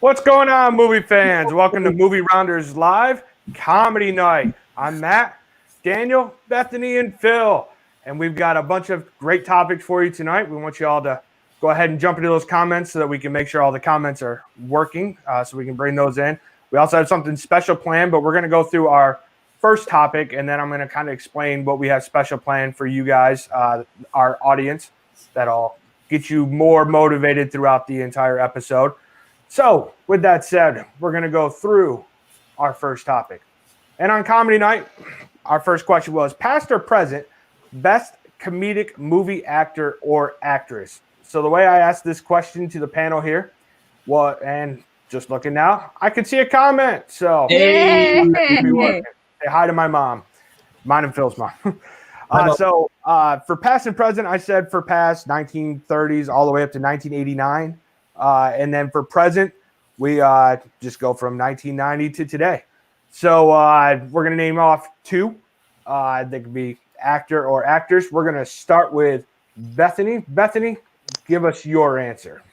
What's going on, movie fans? Welcome to Movie Rounders Live Comedy Night. I'm Matt, Daniel, Bethany, and Phil. And we've got a bunch of great topics for you tonight. We want you all to go ahead and jump into those comments so that we can make sure all the comments are working so we can bring those in. We also have something special planned, but we're going to go through our first topic, and then I'm going to kind of explain what we have special planned for you guys, our audience, that'll get you more motivated throughout the entire episode. So, with that said, we're going to go through our first topic. And on Comedy Night, our first question was, past or present, best comedic movie actor or actress? So the way I asked this question to the panel here, and just looking now, I could see a comment. So, Hey. say hi to my mom. Mine and Phil's mom. For past and present, I said for past 1930s all the way up to 1989. And then for present, we just go from 1990 to today. So we're going to name off two. They could be actor or actress. We're going to start with Bethany. Bethany, give us your answer.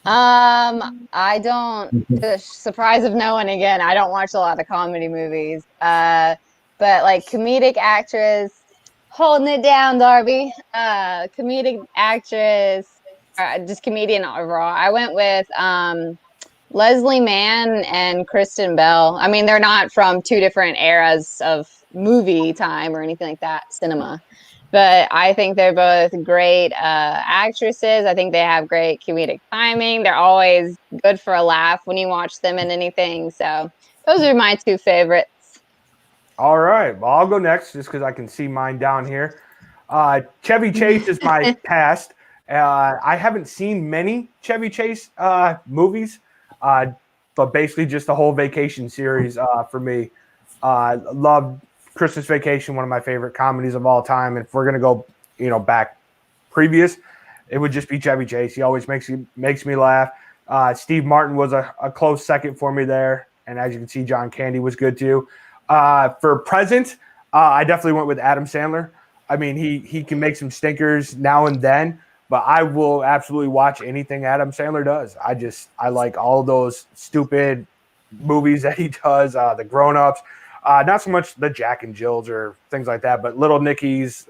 I don't, to the surprise of no one again, I don't watch a lot of comedy movies. But like comedic actress, holding it down, Darby. Comedic actress, just comedian overall. I went with Leslie Mann and Kristen Bell. I mean, they're not from two different eras of movie time or anything like that, cinema. But I think they're both great actresses. I think they have great comedic timing. They're always good for a laugh when you watch them in anything. So those are my two favorites. All right. Well, I'll go next just because I can see mine down here. Chevy Chase is my past. I haven't seen many Chevy Chase movies, but basically just the whole Vacation series for me. Loved Christmas Vacation, one of my favorite comedies of all time. And if we're gonna go, back previous, it would just be Chevy Chase. He always makes me laugh. Steve Martin was a close second for me there, and as you can see, John Candy was good too. For present, I definitely went with Adam Sandler. I mean, he can make some stinkers now and then, but I will absolutely watch anything Adam Sandler does. I like all those stupid movies that he does, the grown-ups. Not so much the Jack and Jills or things like that, but Little Nicky's.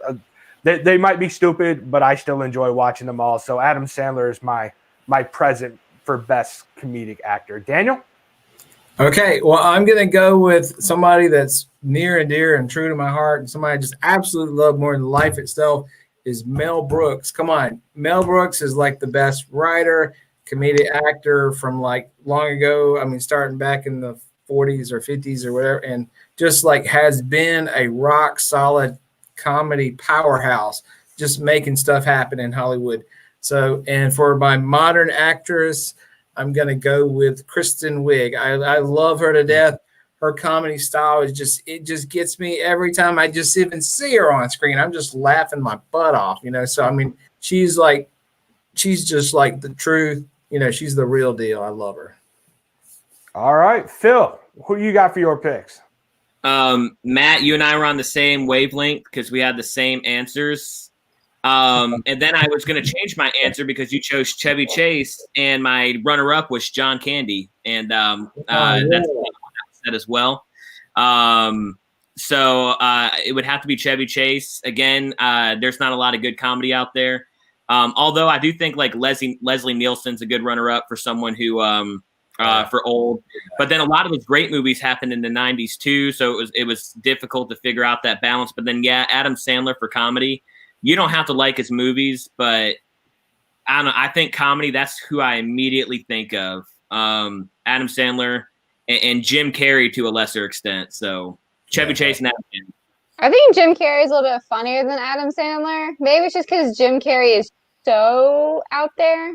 They might be stupid, but I still enjoy watching them all. So Adam Sandler is my present for best comedic actor. Daniel? Okay, well, I'm going to go with somebody that's near and dear and true to my heart, and somebody I just absolutely love more than life itself is Mel Brooks. Come on. Mel Brooks is like the best writer, comedic actor from like long ago. I mean, starting back in the 40s or 50s or whatever, and just like has been a rock solid comedy powerhouse, just making stuff happen in Hollywood. So, and for my modern actress, I'm going to go with Kristen Wiig. I love her to death. Her comedy style is it just gets me every time I just even see her on screen. I'm just laughing my butt off, So, I mean, she's just like the truth. She's the real deal. I love her. All right, Phil, who you got for your picks? Matt, you and I were on the same wavelength because we had the same answers. And then I was going to change my answer because you chose Chevy Chase, and my runner-up was John Candy, and that's what I said as well. So it would have to be Chevy Chase again. There's not a lot of good comedy out there. Although I do think like Leslie Nielsen's a good runner-up for someone who for old. But then a lot of his great movies happened in the 90s too, so it was difficult to figure out that balance. But then Adam Sandler for comedy. You don't have to like his movies, but I don't know. I think comedy, that's who I immediately think of. Adam Sandler and Jim Carrey to a lesser extent. So Chevy Chase and Adam Sandler. I think Jim Carrey is a little bit funnier than Adam Sandler. Maybe it's just because Jim Carrey is so out there.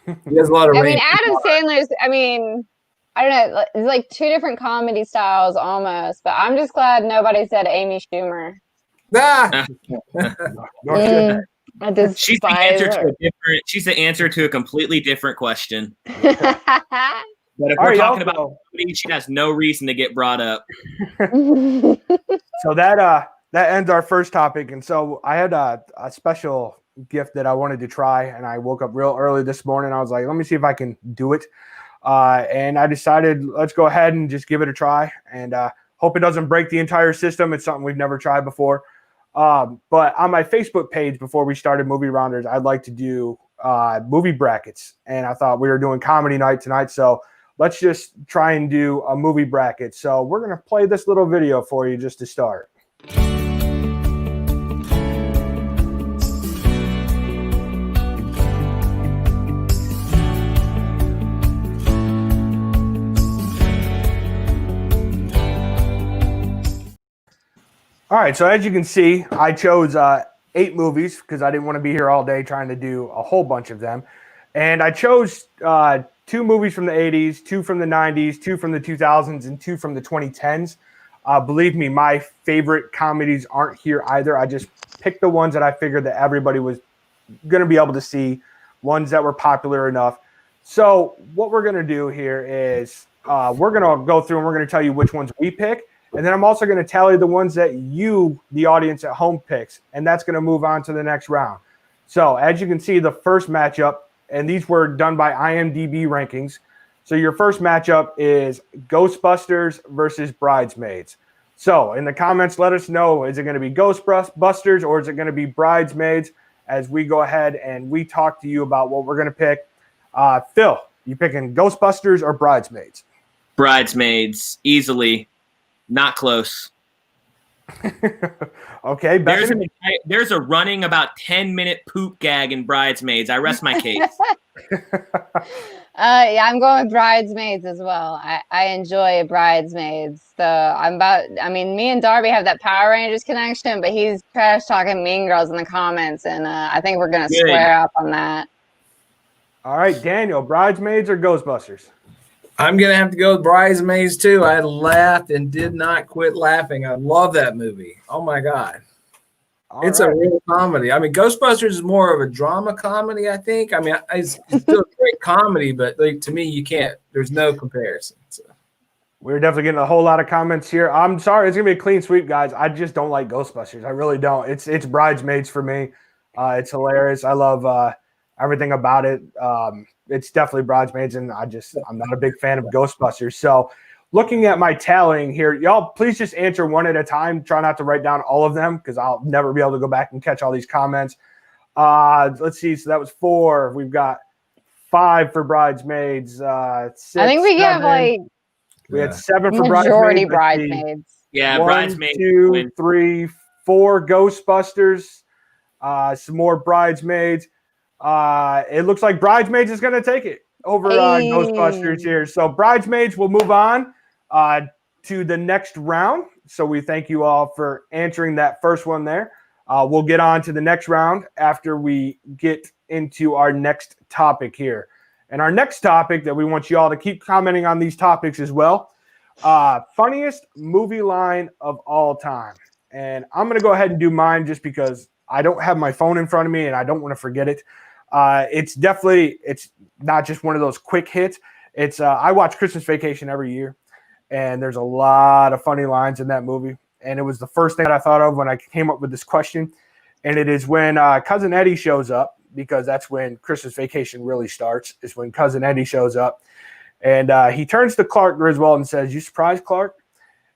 He has a lot of Adam Sandler's, I don't know. It's like two different comedy styles almost, but I'm just glad nobody said Amy Schumer. She's the answer to a completely different question. But if we're talking about comedy, she has no reason to get brought up. So that ends our first topic. And so I had a special gift that I wanted to try, and I woke up real early this morning. I was like, let me see if I can do it. And I decided let's go ahead and just give it a try, and hope it doesn't break the entire system. It's something we've never tried before. But on my Facebook page, before we started Movie Rounders, I'd like to do movie brackets, and I thought we were doing comedy night tonight, so let's just try and do a movie bracket. So we're going to play this little video for you just to start. All right, so as you can see, I chose 8 movies because I didn't want to be here all day trying to do a whole bunch of them. And I chose 2 movies from the 80s, 2 from the 90s, 2 from the 2000s, and 2 from the 2010s. Believe me, my favorite comedies aren't here either. I just picked the ones that I figured that everybody was going to be able to see, ones that were popular enough. So what we're going to do here is we're going to go through and we're going to tell you which ones we pick. And then I'm also going to tally the ones that you, the audience at home, picks. And that's going to move on to the next round. So as you can see, the first matchup, and these were done by IMDb rankings. So your first matchup is Ghostbusters versus Bridesmaids. So in the comments, let us know, is it going to be Ghostbusters or is it going to be Bridesmaids, as we go ahead and we talk to you about what we're going to pick. Phil, you picking Ghostbusters or Bridesmaids? Bridesmaids, easily. Not close. Okay, there's a running about 10-minute poop gag in Bridesmaids. I rest my case. Yeah, I'm going with Bridesmaids as well. I enjoy Bridesmaids. Me and Darby have that Power Rangers connection, but he's trash talking Mean Girls in the comments, and I think we're gonna square up on that. All right, Daniel, Bridesmaids or Ghostbusters? I'm going to have to go with Bridesmaids, too. I laughed and did not quit laughing. I love that movie. Oh, my God. It's a real comedy. I mean, Ghostbusters is more of a drama comedy, I think. I mean, it's still a great comedy, but to me, you can't. There's no comparison. So. We're definitely getting a whole lot of comments here. I'm sorry. It's going to be a clean sweep, guys. I just don't like Ghostbusters. I really don't. It's Bridesmaids for me. It's hilarious. I love everything about it. It's definitely Bridesmaids, and I'm not a big fan of Ghostbusters. So looking at my tallying here, y'all please just answer one at a time. Try not to write down all of them because I'll never be able to go back and catch all these comments. Let's see. So that was 4. We've got 5 for Bridesmaids. 6, I think we have we had 7 for majority Bridesmaids. Yeah, 1, Bridesmaids. 2, 3, 4 Ghostbusters. Some more Bridesmaids. It looks like Bridesmaids is going to take it over Ghostbusters here. So Bridesmaids will move on to the next round. So we thank you all for answering that first one there. We'll get on to the next round after we get into our next topic here. And our next topic that we want you all to keep commenting on these topics as well. Funniest movie line of all time. And I'm going to go ahead and do mine just because I don't have my phone in front of me and I don't want to forget it. It's not just one of those quick hits. I watch Christmas Vacation every year, and there's a lot of funny lines in that movie. And it was the first thing that I thought of when I came up with this question. And it is when Cousin Eddie shows up, because that's when Christmas Vacation really starts, is when Cousin Eddie shows up. And he turns to Clark Griswold and says, "You surprised, Clark?"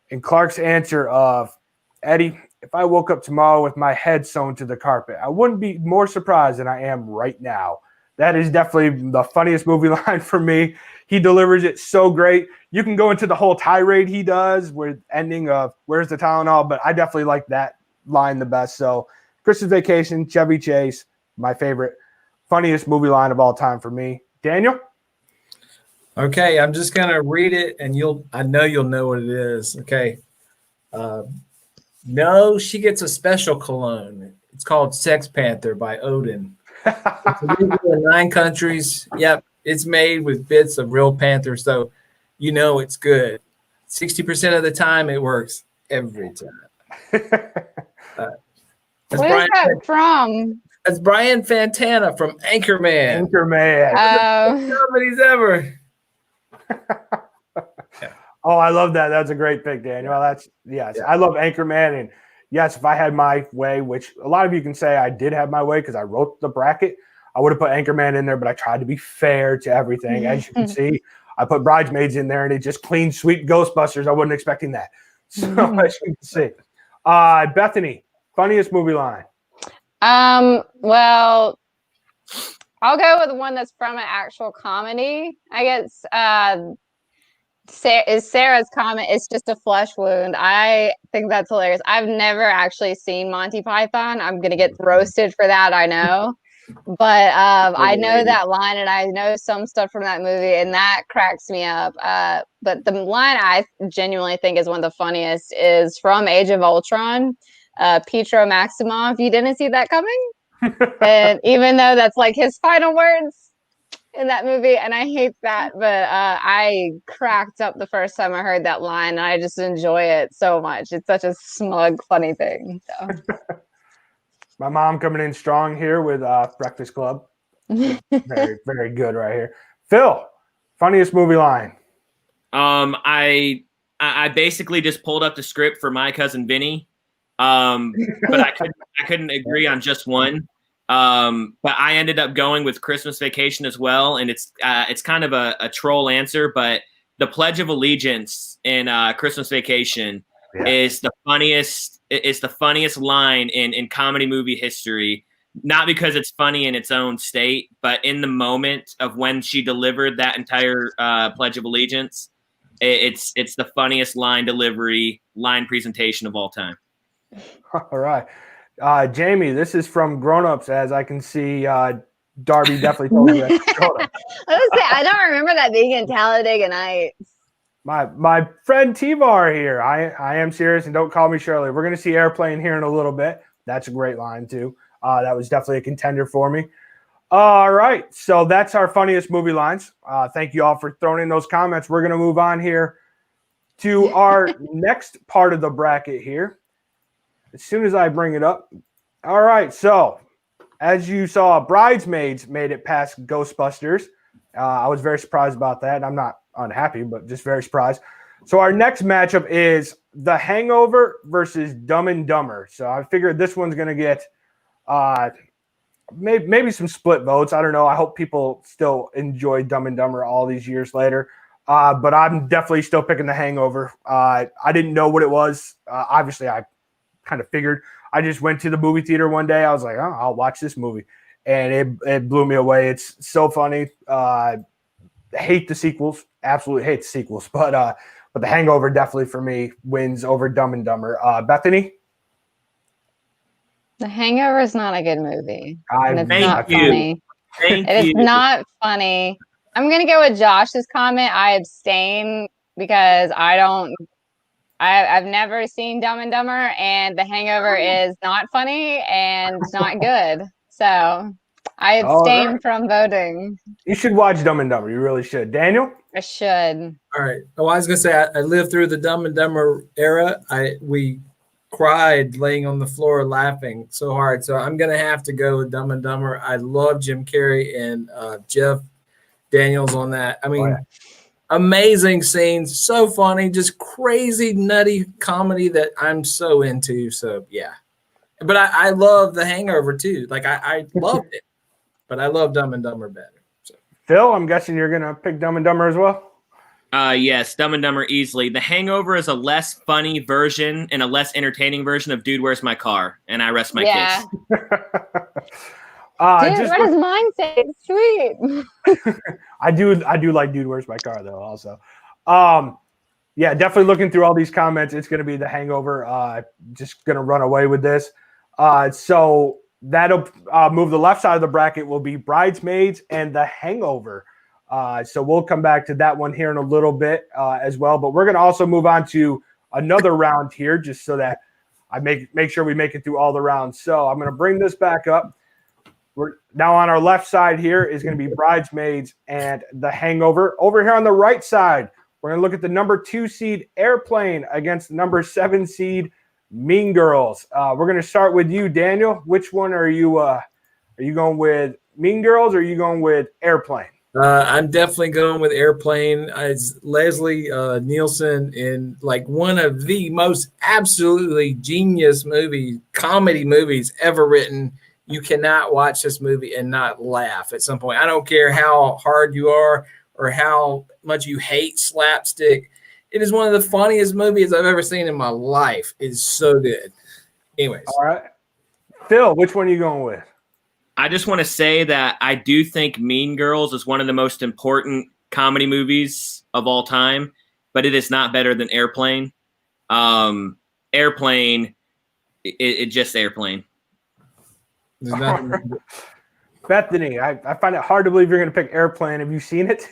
And Clark's answer of, "Eddie, if I woke up tomorrow with my head sewn to the carpet, I wouldn't be more surprised than I am right now." That is definitely the funniest movie line for me. He delivers it so great. You can go into the whole tirade he does with ending of "Where's the Tylenol?" But I definitely like that line the best. So Christmas Vacation, Chevy Chase, my favorite, funniest movie line of all time for me. Daniel? Okay, I'm just going to read it, and I know you'll know what it is. Okay. No, she gets a special cologne. It's called Sex Panther by Odin. It's illegal in 9 countries. Yep, it's made with bits of real panther, so you know it's good. 60% of the time, it works every time. Where's that from? That's Brian Fantana from Anchorman. Anchorman. Comedies ever. Oh, I love that. That's a great pick, Daniel. I love Anchorman. And yes, if I had my way, which a lot of you can say I did have my way because I wrote the bracket, I would have put Anchorman in there, but I tried to be fair to everything. As you can see, I put Bridesmaids in there, and it just clean sweep Ghostbusters. I wasn't expecting that. So as you can see, Bethany, funniest movie line. Well, I'll go with the one that's from an actual comedy. I guess is Sarah's comment, "It's just a flesh wound." I think that's hilarious. I've never actually seen Monty Python. I'm gonna get roasted for that, I know. But I know that line, and I know some stuff from that movie, and that cracks me up. But the line I genuinely think is one of the funniest is from Age of Ultron. Pietro Maximoff, you didn't see that coming? And even though that's like his final words in that movie, and I hate that, but I cracked up the first time I heard that line, and I just enjoy it so much. It's such a smug, funny thing. So. My mom coming in strong here with Breakfast Club. Very, very good right here. Phil, funniest movie line. I basically just pulled up the script for My Cousin Vinny, but I couldn't agree on just one. But I ended up going with Christmas Vacation as well, and it's kind of a troll answer, but the Pledge of Allegiance in Christmas Vacation is the funniest. It's the funniest line in comedy movie history. Not because it's funny in its own state, but in the moment of when she delivered that entire Pledge of Allegiance, it's the funniest line presentation of all time. All right. Jamie, this is from Grown Ups, as I can see. Darby definitely told me that. I don't remember that being in Talladega Nights. My friend T-Bar here. I am serious, and don't call me Shirley. We're going to see Airplane here in a little bit. That's a great line, too. That was definitely a contender for me. All right. So that's our funniest movie lines. Thank you all for throwing in those comments. We're going to move on here to our next part of the bracket here. As soon as I bring it up. All right. So as you saw, Bridesmaids made it past Ghostbusters. I was very surprised about that. I'm not unhappy, but just very surprised. So our next matchup is The Hangover versus Dumb and Dumber. So I figured this one's going to get maybe some split votes. I don't know. I hope people still enjoy Dumb and Dumber all these years later. But I'm definitely still picking The Hangover. I didn't know what it was. Obviously, I kind of figured. I just went to the movie theater one day. I was like, oh, I'll watch this movie. And it blew me away. It's so funny. Hate the sequels. Absolutely hate the sequels. But The Hangover definitely for me wins over Dumb and Dumber. Bethany? The Hangover is not a good movie. And it's not funny. It's not funny. I'm going to go with Josh's comment. I abstain because I've never seen Dumb and Dumber, and The Hangover is not funny and not good. So I abstain from voting. You should watch Dumb and Dumber. You really should. Daniel? I should. All right. Well, I was going to say, I lived through the Dumb and Dumber era. We cried laying on the floor laughing so hard. So I'm going to have to go with Dumb and Dumber. I love Jim Carrey and Jeff Daniels on that. I mean, amazing scenes, so funny, just crazy, nutty comedy that I'm so into. So, yeah. But I love The Hangover, too. Like, I loved it. But I love Dumb and Dumber better. So. Phil, I'm guessing you're going to pick Dumb and Dumber as well? Yes, Dumb and Dumber easily. The Hangover is a less funny version and a less entertaining version of Dude, Where's My Car? And I rest my case. Dude, what does mine say? It's sweet. I do like Dude, Where's My Car, though, also. Yeah, definitely looking through all these comments, it's going to be The Hangover. Just going to run away with this. So that'll move the left side of the bracket will be Bridesmaids and The Hangover. So we'll come back to that one here in a little bit as well. But we're going to also move on to another round here just so that I make sure we make it through all the rounds. So I'm going to bring this back up. We're now on our left side here is going to be Bridesmaids and The Hangover. Over here on the right side, we're going to look at the number 2 seed Airplane against the number 7 seed Mean Girls. We're going to start with you, Daniel. Which one are you going with, Mean Girls, or are you going with Airplane? I'm definitely going with Airplane. It's Leslie Nielsen in like one of the most absolutely genius comedy movies ever written. You cannot watch this movie and not laugh at some point. I don't care how hard you are or how much you hate slapstick. It is one of the funniest movies I've ever seen in my life. It's so good. Anyways. All right. Phil, which one are you going with? I just want to say that I do think Mean Girls is one of the most important comedy movies of all time, but it is not better than Airplane. Airplane, it just Airplane. Bethany, I find it hard to believe you're going to pick Airplane. Have you seen it?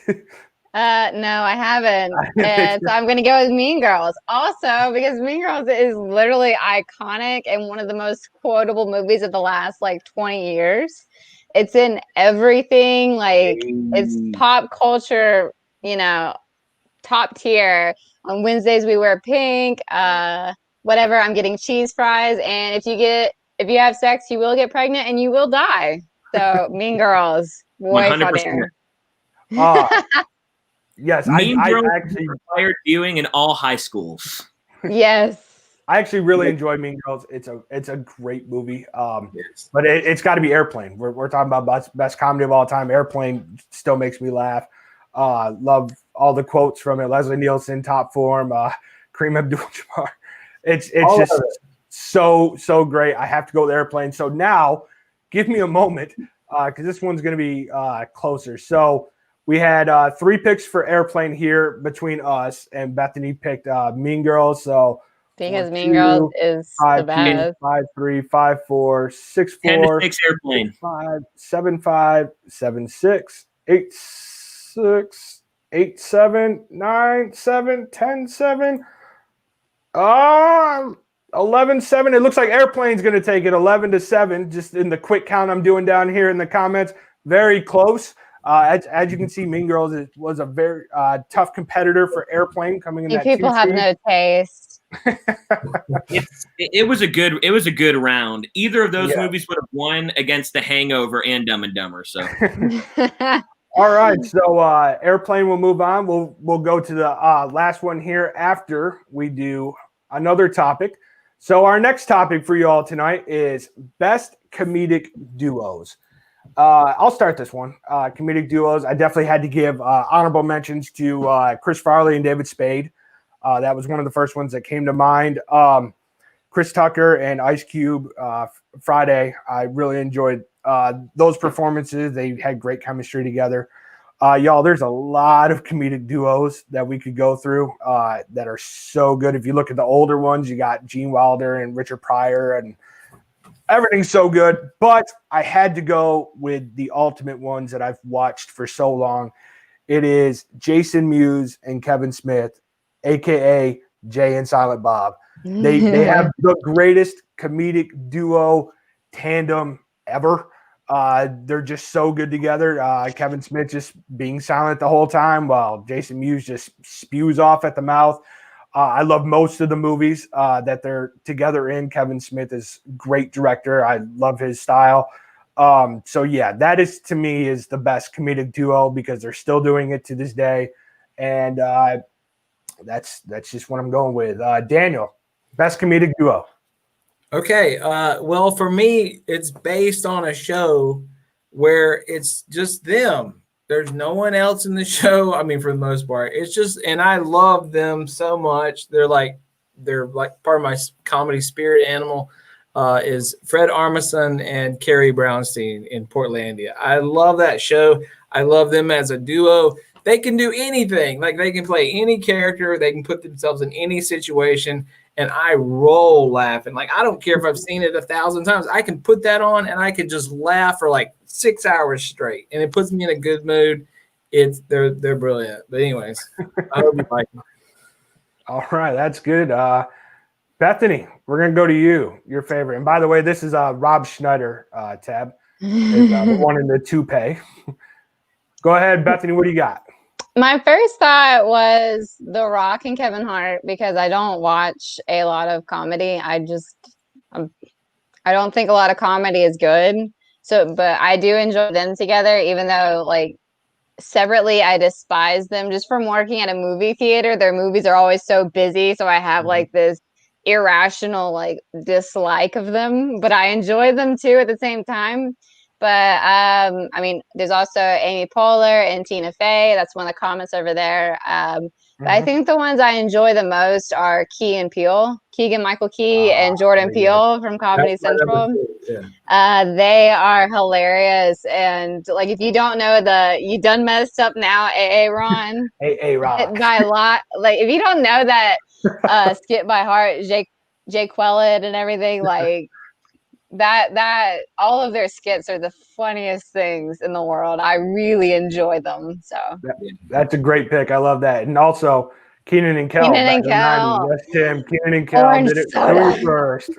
No, I haven't. And so I'm going to go with Mean Girls. Also, because Mean Girls is literally iconic and one of the most quotable movies of the last like 20 years. It's in everything. Like it's pop culture, you know, top tier. On Wednesdays we wear pink. Whatever, I'm getting cheese fries. And if you have sex, you will get pregnant and you will die. So Mean Girls, way 100%. funnier. Yes, Mean I Girls actually required viewing in all high schools. Yes. I actually really enjoy Mean Girls. It's a great movie. Yes. But it's got to be Airplane. We're talking about best comedy of all time. Airplane still makes me laugh. Love all the quotes from it. Leslie Nielsen, top form. Kareem Abdul-Jabbar. It's just so great. I have to go with Airplane. So now, give me a moment because this one's going to be closer. So we had 3 picks for Airplane here between us, and Bethany picked Mean Girls. So because 4, Mean 2, Girls is 5, the 2, best. 5, 3, 5, 4, 6, 10 to 4, 6 Airplane. 5, 7, 5, 7, 6, 8, 6, 8, 7, 9, 7, 10, 7. 11, 7. It looks like Airplane's going to take it 11 to 7. Just in the quick count I'm doing down here in the comments, very close. As you can see, Mean Girls was a very tough competitor for Airplane coming in You that people 2 have seed. no taste. It was a good round. Either of those movies would have won against The Hangover and Dumb and Dumber. So all right, so Airplane will move on. We'll go to the last one here after we do another topic. So our next topic for you all tonight is best comedic duos. I'll start this one. Comedic duos. I definitely had to give honorable mentions to Chris Farley and David Spade. That was one of the first ones that came to mind. Chris Tucker and Ice Cube Friday. I really enjoyed those performances. They had great chemistry together. Y'all, there's a lot of comedic duos that we could go through that are so good. If you look at the older ones, you got Gene Wilder and Richard Pryor, and everything's so good. But I had to go with the ultimate ones that I've watched for so long. It is Jason Mewes and Kevin Smith, a.k.a. Jay and Silent Bob. They have the greatest comedic duo tandem ever. They're just so good together. Kevin Smith just being silent the whole time while Jason Mewes just spews off at the mouth. I love most of the movies that they're together in. Kevin Smith is a great director. I love his style. So yeah, that is to me is the best comedic duo because they're still doing it to this day. And that's just what I'm going with. Daniel, best comedic duo. Okay. Well, for me, it's based on a show where it's just them. There's no one else in the show. I mean, for the most part, it's just, and I love them so much. They're like part of my comedy spirit animal. Is Fred Armisen and Carrie Brownstein in Portlandia. I love that show. I love them as a duo. They can do anything. Like they can play any character. They can put themselves in any situation. And I roll laughing. Like, I don't care if I've seen it 1,000 times. I can put that on and I can just laugh for like 6 hours straight. And it puts me in a good mood. They're brilliant. But anyways, I hope you like them. All right, that's good. Bethany, we're going to go to you, your favorite. And by the way, this is Rob Schneider tab. The one in the toupee. Go ahead, Bethany, what do you got? My first thought was The Rock and Kevin Hart because I don't watch a lot of comedy. I don't think a lot of comedy is good. So, but I do enjoy them together, even though like separately I despise them just from working at a movie theater. Their movies are always so busy. So I have like this irrational like dislike of them, but I enjoy them too at the same time. But I mean, there's also Amy Poehler and Tina Fey. That's one of the comments over there. But I think the ones I enjoy the most are Keegan Michael Key, and Jordan Peele from Comedy Central. They are hilarious. And like, if you don't know You Done Messed Up Now, AA Ron. AA Ron. By a lot. Like, if you don't know that skit by heart, Jake Quellett and everything, like that all of their skits are the funniest things in the world. I really enjoy them. So that's a great pick. I love that. And also Keenan and Kel. Keenan and Kel. Yes, Tim. Keenan and Kel did it first.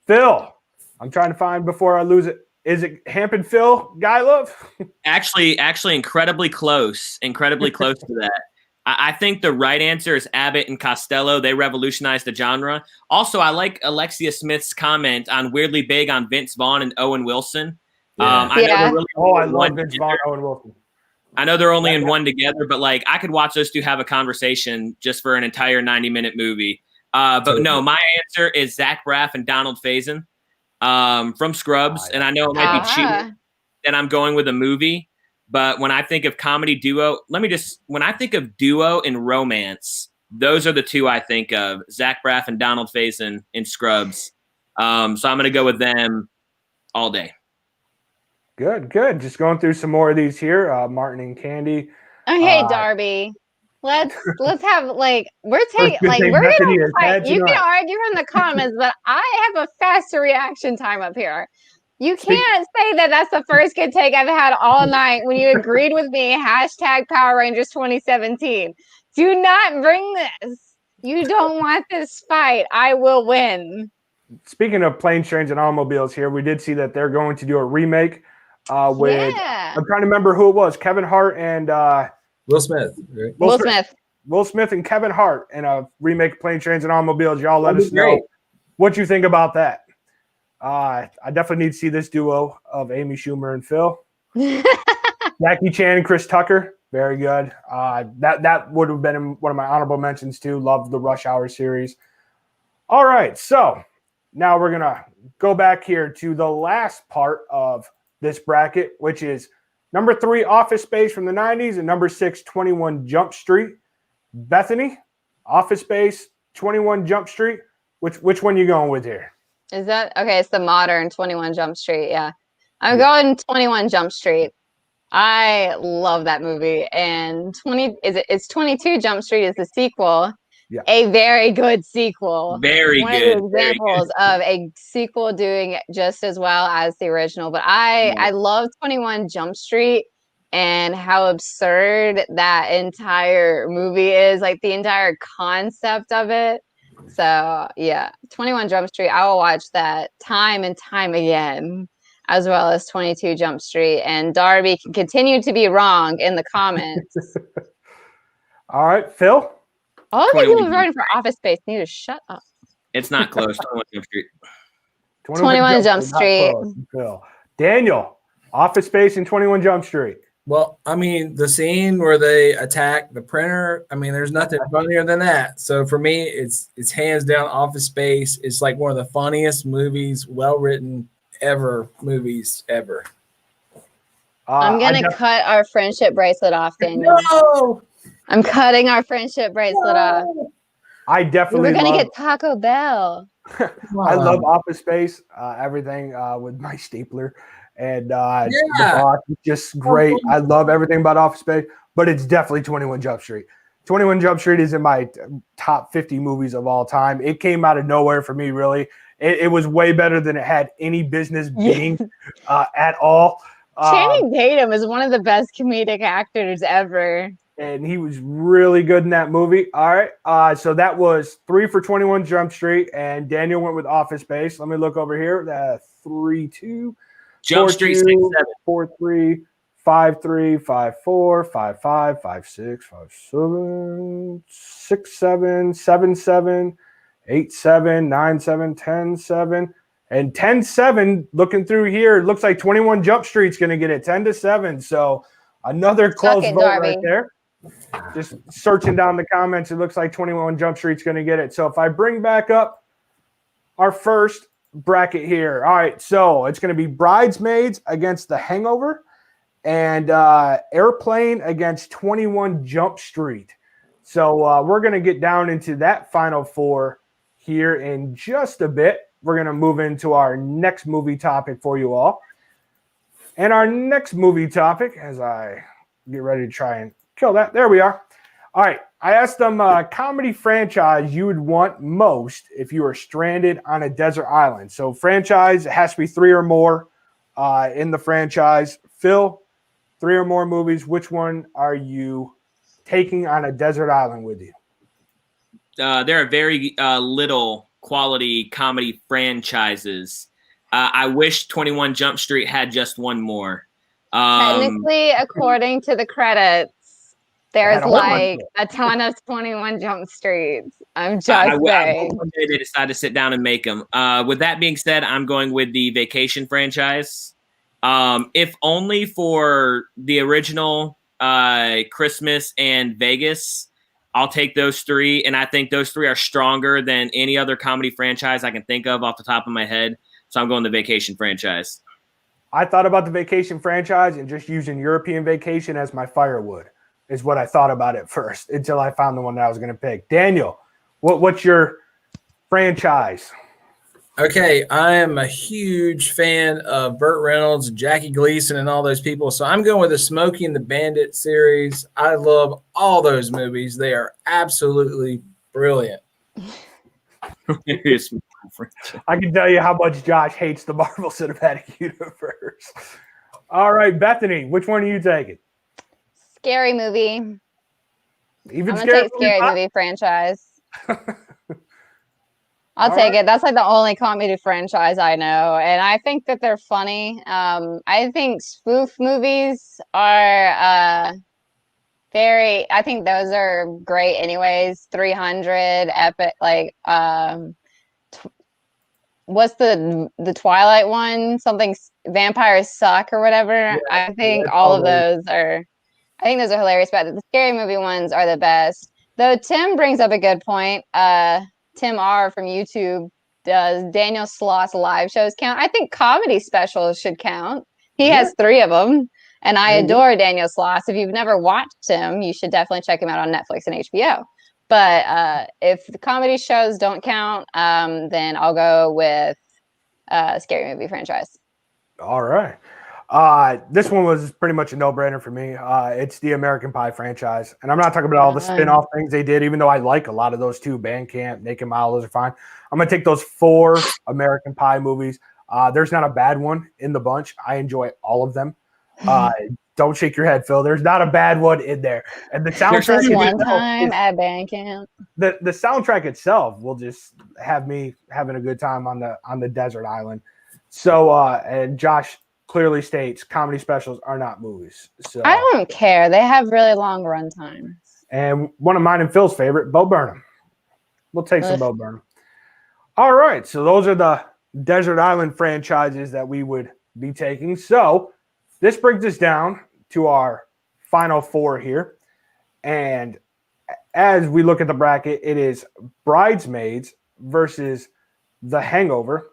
Phil, I'm trying to find before I lose it. Is it Hamp and Phil, Guy Love? Actually, incredibly close to that. I think the right answer is Abbott and Costello. They revolutionized the genre. Also, I like Alexia Smith's comment on Weirdly Big on Vince Vaughn and Owen Wilson. Yeah. I know I love Vince Vaughn, Owen Wilson. I know they're only in one together, but like I could watch those two have a conversation just for an entire 90-minute movie. But no, my answer is Zach Braff and Donald Faison from Scrubs. And I know it might be cheating, and I'm going with a movie. But when I think of comedy duo, when I think of duo and romance, those are the two I think of, Zach Braff and Donald Faison in Scrubs. So I'm going to go with them all day. Good. Just going through some more of these here. Martin and Candy. Okay, Darby. Let's have we're gonna fight. You can argue in the comments, but I have a faster reaction time up here. You can't say that that's the first good take I've had all night when you agreed with me. # Power Rangers 2017. Do not bring this. You don't want this fight. I will win. Speaking of Planes, Trains, and Automobiles here, we did see that they're going to do a remake with, I'm trying to remember who it was, Kevin Hart and Will Smith. Right? Will Smith and Kevin Hart in a remake of Planes, Trains, and Automobiles. Y'all let us know what you think about that. I definitely need to see this duo of Amy Schumer and Phil. Jackie Chan and Chris Tucker, very good. That would have been one of my honorable mentions too. Love the Rush Hour series. All right, so now we're gonna go back here to the last part of this bracket, which is number 3, Office Space from the 90s, and number 6, 21 Jump Street. Bethany, Office Space, 21 Jump Street. Which one you going with here? Is that okay? It's the modern 21 Jump Street. Yeah, I'm going 21 Jump Street. I love that movie. And it's 22 Jump Street is the sequel. Yeah. A very good sequel. Very One good. One of the examples of a sequel doing just as well as the original. But I love 21 Jump Street and how absurd that entire movie is, like the entire concept of it. So yeah, 21 Jump Street. I will watch that time and time again, as well as 22 Jump Street. And Darby can continue to be wrong in the comments. All right, Phil. All the people voting for Office Space need to shut up. It's not close. 21 Jump Street. 21 Jump Street. Phil. Daniel, Office Space and 21 Jump Street. Well, I mean, the scene where they attack the printer, I mean, there's nothing funnier than that. So for me, it's hands down Office Space. It's like one of the funniest movies, well-written movies ever. I'm going to cut our friendship bracelet off, Daniel. No! I'm cutting our friendship bracelet off. I definitely We're going to get Taco Bell. I love Office Space, everything with my stapler. And the boss is just great. I love everything about Office Space, but it's definitely 21 Jump Street. 21 Jump Street is in my top 50 movies of all time. It came out of nowhere for me, really. It was way better than it had any business being at all. Channing Tatum is one of the best comedic actors ever. And he was really good in that movie. All right. So that was 3 for 21 Jump Street, and Daniel went with Office Space. Let me look over here. 3-2. Jump Street 6-7. 4-3, 5-3, 5-4, 5-5, 5-6, 5-7, 6-7, 7-7, 8-7, 9-7, 10-7, and 10-7. Looking through here, it looks like 21 Jump Street's going to get it 10-7. So another close vote right there. Just searching down the comments, it looks like 21 Jump Street's going to get it. So if I bring back up our first bracket here. All right, so it's going to be Bridesmaids against The Hangover and Airplane against 21 Jump Street. So we're going to get down into that final four here in just a bit. We're going to move into our next movie topic for you all. And our next movie topic, as I get ready to try and kill that, there we are. All right, I asked them comedy franchise you would want most if you were stranded on a desert island. So franchise, it has to be 3 or more in the franchise. Phil, 3 or more movies. Which one are you taking on a desert island with you? There are very little quality comedy franchises. I wish 21 Jump Street had just one more. Technically, according to the credits, there's a like a ton of 21 Jump Streets. I'm just saying. One day they decide to sit down and make them. With that being said, I'm going with the Vacation franchise. If only for the original Christmas and Vegas, I'll take those 3. And I think those 3 are stronger than any other comedy franchise I can think of off the top of my head. So I'm going the Vacation franchise. I thought about the Vacation franchise and just using European Vacation as my firewood is what I thought about it first until I found the one that I was going to pick. Daniel, what's your franchise? Okay, I am a huge fan of Burt Reynolds, Jackie Gleason, and all those people. So I'm going with the Smokey and the Bandit series. I love all those movies. They are absolutely brilliant. I can tell you how much Josh hates the Marvel Cinematic Universe. All right, Bethany, which one are you taking? Scary movie. Even I'm gonna take scary movie franchise. I'll take it. That's like the only comedy franchise I know, and I think that they're funny. I think spoof movies are I think those are great anyways. 300, epic, like what's the Twilight one? Something Vampires Suck or whatever. Yeah, I think all of those are hilarious, but the scary movie ones are the best. Though Tim brings up a good point. Tim R from YouTube does Daniel Sloss live shows count? I think comedy specials should count. He has 3 of them, and I adore Daniel Sloss. If you've never watched him, you should definitely check him out on Netflix and HBO. But if the comedy shows don't count, then I'll go with scary movie franchise. All right. This one was pretty much a no-brainer for me. It's the American Pie franchise. And I'm not talking about all the spin-off things they did, even though I like a lot of those too. Bandcamp, Naked Mile, those are fine. I'm going to take those 4 American Pie movies. There's not a bad one in the bunch. I enjoy all of them. Don't shake your head, Phil. There's not a bad one in there. And the soundtrack one time at Bandcamp. The soundtrack itself will just have me having a good time on the desert island. So and Josh clearly states comedy specials are not movies. So I don't care. They have really long run times. And one of mine and Phil's favorite, Bo Burnham. We'll take some Bo Burnham. All right. So those are the desert island franchises that we would be taking. So this brings us down to our final 4 here. And as we look at the bracket, it is Bridesmaids versus The Hangover.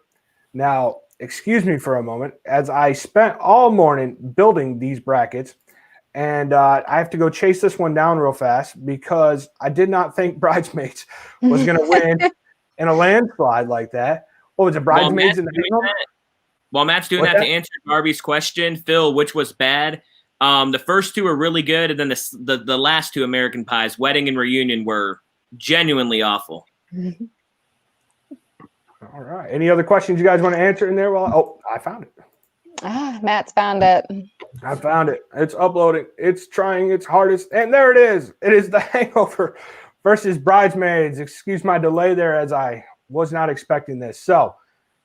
Now, excuse me for a moment, as I spent all morning building these brackets, and I have to go chase this one down real fast because I did not think Bridesmaids was going to win in a landslide like that. What was it, Bridesmaids in the Hangover? While Matt's doing that to answer Darby's question, Phil, which was bad? The first 2 are really good, and then the last 2 American Pies, Wedding and Reunion, were genuinely awful. All right. Any other questions you guys want to answer in there? Well, I found it. Matt's found it. I found it. It's uploading. It's trying its hardest. And there it is. It is The Hangover versus Bridesmaids. Excuse my delay there as I was not expecting this. So,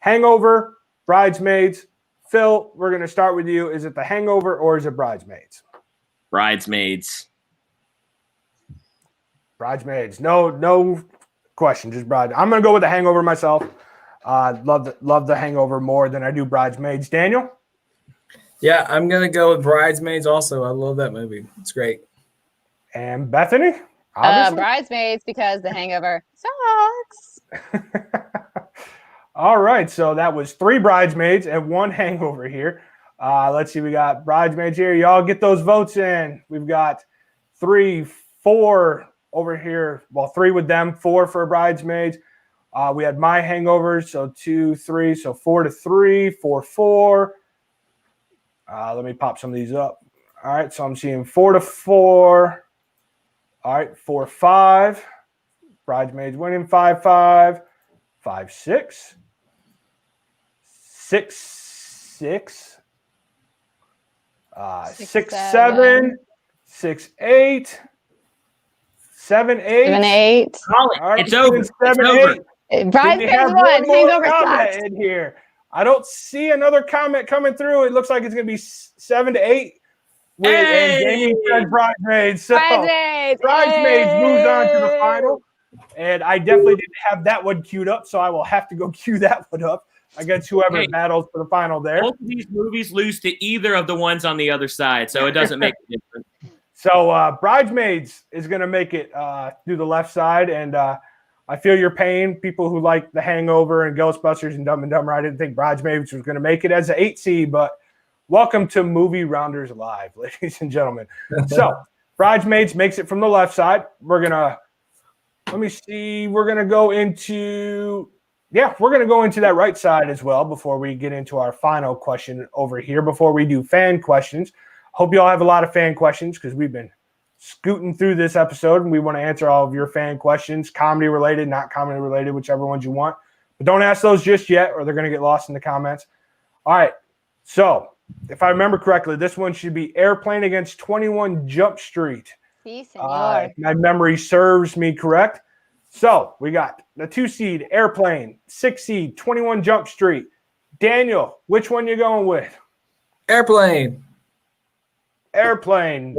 Hangover, Bridesmaids. Phil, we're going to start with you. Is it The Hangover or is it Bridesmaids? Bridesmaids. Bridesmaids. No question. Just Bridesmaids. I'm going to go with The Hangover myself. Love the Hangover more than I do Bridesmaids. Daniel? Yeah, I'm going to go with Bridesmaids also. I love that movie. It's great. And Bethany? Bridesmaids, because The Hangover sucks. All right, so that was 3 bridesmaids and 1 hangover here. Let's see, we got bridesmaids here. Y'all get those votes in. We've got 3, 4 over here. Well, 3 with them, 4 for bridesmaids. We had my hangovers, so 2, 3, so 4-3, 4-4. Let me pop some of these up. All right, so I'm seeing 4-4. All right, 4-5. Bridesmaids winning 5-5. 5-6. 6-6. 6-7. 6-8. 7-8. 7-8. All right, It's over. 7-8. Bridesmaids have won. one more Hangover comment sucks. in here. I don't see another comment coming through. It looks like it's going to be 7-8. And Jamie said bridesmaids. So bridesmaids moves on to the final. And I definitely didn't have that one queued up, so I will have to go cue that one up against whoever battles for the final there. Both of these movies lose to either of the ones on the other side, so it doesn't make a difference. So Bridesmaids is going to make it through the left side, and I feel your pain. People who like The Hangover and Ghostbusters and Dumb and Dumber, I didn't think Bridesmaids was going to make it as an 8 seed, but welcome to Movie Rounders Live, ladies and gentlemen. So Bridesmaids makes it from the left side. We're going to let me see. We're going to go into that right side as well before we get into our final question over here, before we do fan questions. Hope you all have a lot of fan questions because we've been scooting through this episode and we want to answer all of your fan questions, comedy related, not comedy related, whichever ones you want. But don't ask those just yet or they're going to get lost in the comments. All right. So if I remember correctly, this one should be Airplane against 21 Jump Street. My memory serves me correct. So we got the 2 seed Airplane, 6 seed 21 Jump Street. Daniel, which one you going with? Airplane. Airplane.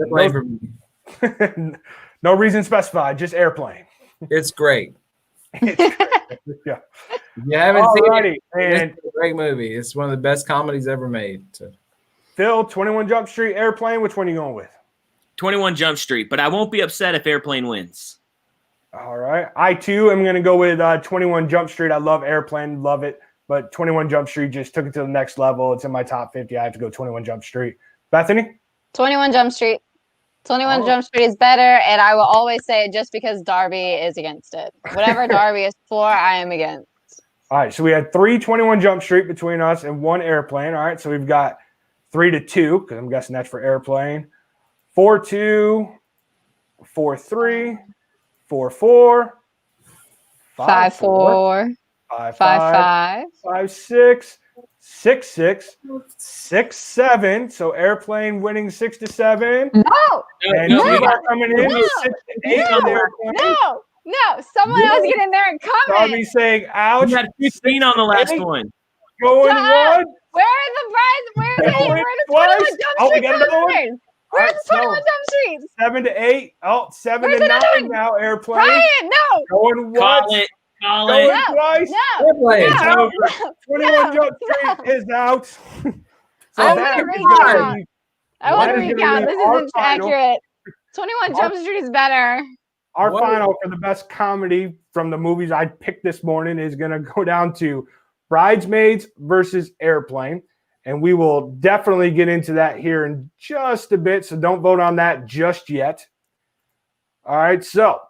No reason specified, just Airplane. It's great. It's great. Yeah. If you haven't seen it, and it's a great movie. It's one of the best comedies ever made. So. Phil, 21 Jump Street, Airplane, which one are you going with? 21 Jump Street, but I won't be upset if Airplane wins. All right. I, too, am going to go with 21 Jump Street. I love Airplane, love it. But 21 Jump Street just took it to the next level. It's in my top 50. I have to go 21 Jump Street. Bethany? 21 Jump Street. 21 Jump Street is better, and I will always say it just because Darby is against it. Whatever Darby is for, I am against. All right. So we had 3 21 Jump Street between us and 1 Airplane. All right. So we've got 3-2 because I'm guessing that's for Airplane. 4-2, 4-3, 4-4, 5-4, 5-5, 5-6, 6-6, 6-7. So Airplane winning 6-7. No. And we got coming in 6-8 on the Airplane. No. Someone else get in there and comment. Darby saying, ouch. You had 15 on the last one. Going what? Where are the brides? Where are the 21 Jump Oh, we Street got another one? comments? Where's the 21 Jump Street? 7-8. Oh, 7-9 now, Airplane. Brian, no. Going what? Call it. Going twice. Airplane. It's over. 21 Jump Street is out. I want to recount. I want to that is gonna recount. be This our isn't final. accurate. 21 Jump Street is better. Our final for the best comedy from the movies I picked this morning is going to go down to Bridesmaids versus Airplane. And we will definitely get into that here in just a bit. So don't vote on that just yet. All right. So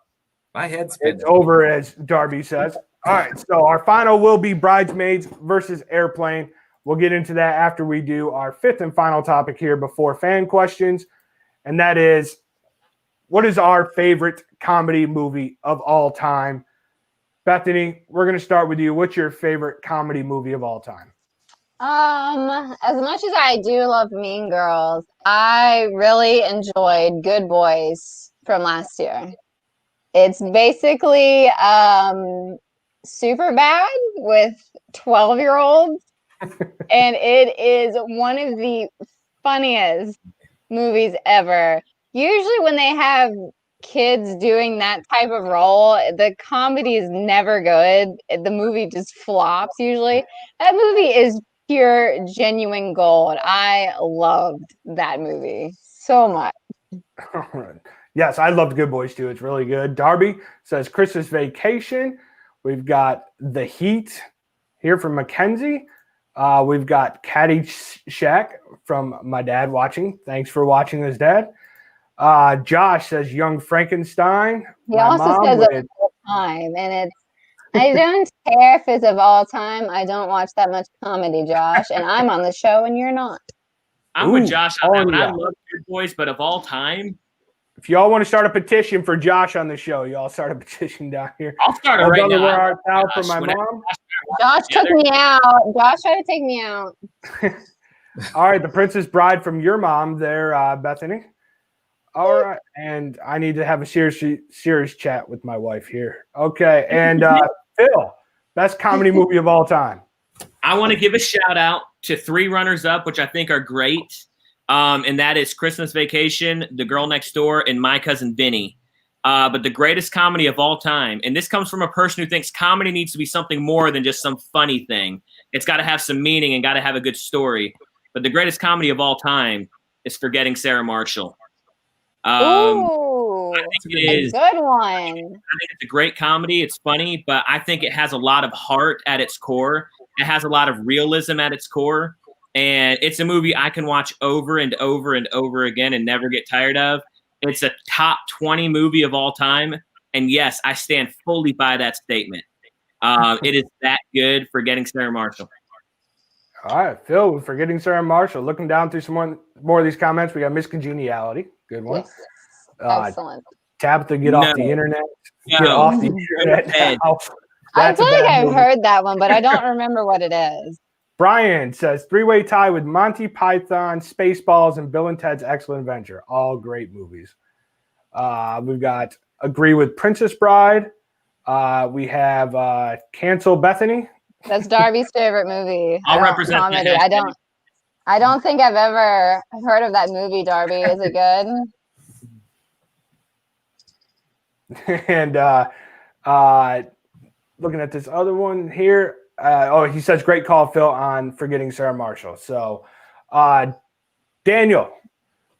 my head's spinning. It's over, as Darby says. All right. So our final will be Bridesmaids versus Airplane. We'll get into that after we do our 5th and final topic here before fan questions. And that is, what is our favorite comedy movie of all time? Bethany, we're going to start with you. What's your favorite comedy movie of all time? As much as I do love Mean Girls, I really enjoyed Good Boys from last year. It's basically super bad with 12-year-olds, and it is one of the funniest movies ever. Usually when they have kids doing that type of role, the comedy is never good. The movie just flops usually. That movie is pure, genuine gold. I loved that movie so much. All right. Yes, I loved Good Boys too. It's really good. Darby says Christmas Vacation. We've got The Heat. here from Mackenzie. We've got Caddyshack from my dad watching. Thanks for watching this, Dad. Josh says Young Frankenstein. He My also mom says with of all time, and I don't care if it's of all time. I don't watch that much comedy, Josh, and I'm on the show and you're not. I'm with Josh on that one. I yeah. love Good Boys, but of all time, If y'all want to start a petition for Josh on the show, y'all start a petition down here. I'll start it right now. Where art thou Josh, from my whenever mom? Josh took me out. Josh tried to take me out. All right, The Princess Bride from your mom there, Bethany. All right, and I need to have a serious chat with my wife here. Okay, and Phil, best comedy movie of all time. I want to give a shout out to 3 runners up, which I think are great. And that is Christmas Vacation, The Girl Next Door, and My Cousin Vinny. But the greatest comedy of all time, and this comes from a person who thinks comedy needs to be something more than just some funny thing. It's got to have some meaning and got to have a good story. But the greatest comedy of all time is Forgetting Sarah Marshall. Ooh, I think it is a good one. I think it's a great comedy. It's funny, but I think it has a lot of heart at its core. It has a lot of realism at its core. And it's a movie I can watch over and over and over again and never get tired of. It's a top 20 movie of all time. And yes, I stand fully by that statement. It is that good. Forgetting Sarah Marshall. All right, Phil, Forgetting Sarah Marshall. Looking down through some more of these comments, we got Miss Congeniality. Good one. Yes. Excellent. Tabitha, get off the internet. No. Get off the internet now. I That's a feel like bad I've movie. heard that one, but I don't remember what it is. Brian says 3-way tie with Monty Python, Spaceballs, and Bill and Ted's Excellent Adventure. All great movies. We've got Agree with Princess Bride. We have Cancel Bethany. That's Darby's favorite movie. I'll represent comedy. that. I don't think I've ever heard of that movie, Darby. Is it good? And looking at this other one here. He says great call, Phil, on Forgetting Sarah Marshall. So, Daniel,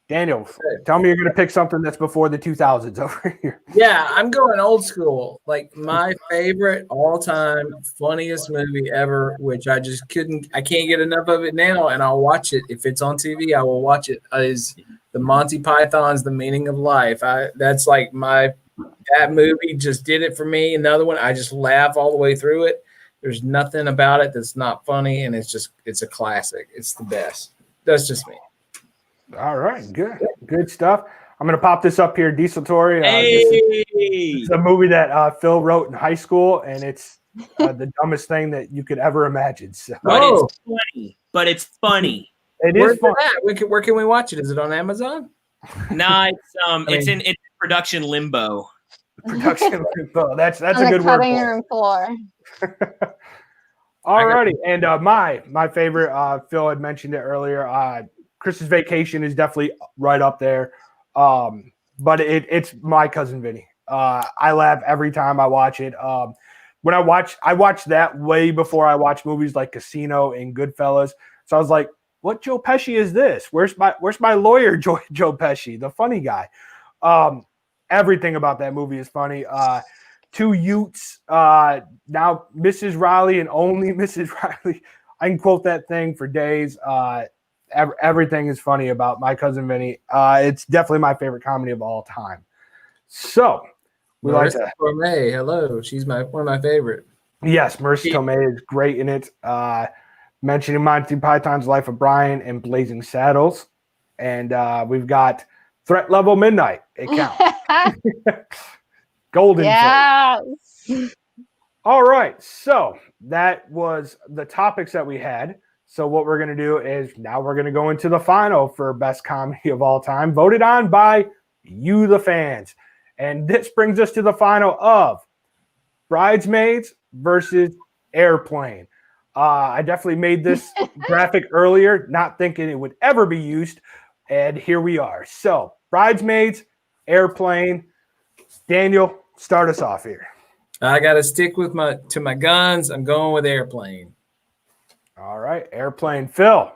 tell me you're going to pick something that's before the 2000s over here. Yeah, I'm going old school. Like my favorite all-time funniest movie ever, which I can't get enough of it now, and I'll watch it. If it's on TV, I will watch it, is the Monty Python's The Meaning of Life. That's like that movie just did it for me. Another one, I just laugh all the way through it. There's nothing about it that's not funny, and it's a classic. It's the best. That's just me. All right, good stuff. I'm going to pop this up here, Diesel Tory. This is a movie that Phil wrote in high school, and it's the dumbest thing that you could ever imagine. So. But it's funny. It is funny. Where can we watch it? Is it on Amazon? No, it's in production limbo. Production limbo. That's a good word. Cutting room floor. All righty, and my favorite, Phil had mentioned it earlier. Christmas Vacation is definitely right up there, but it's My Cousin Vinny. I laugh every time I watch it. When I watch that way before I watch movies like Casino and Goodfellas. So I was like, "What Joe Pesci is this? Where's my lawyer, Joe Pesci, the funny guy?" Everything about that movie is funny. Two Utes, now Mrs. Riley and only Mrs. Riley. I can quote that thing for days. Everything is funny about My Cousin Vinny. It's definitely my favorite comedy of all time. So we like to. Tomei, hello, she's one of my favorite. Yes, Marissa Tomei is great in it. Mentioning Monty Python's Life of Brian and Blazing Saddles, and we've got Threat Level Midnight. It counts. Golden. Yeah. All right, so that was the topics that we had. So what we're going to do is now we're going to go into the final for best comedy of all time, voted on by you, the fans. And this brings us to the final of Bridesmaids versus Airplane. I definitely made this graphic earlier, not thinking it would ever be used. And here we are. So Bridesmaids, Airplane. Daniel, start us off here. I got to stick to my guns. I'm going with Airplane. All right, Airplane. Phil.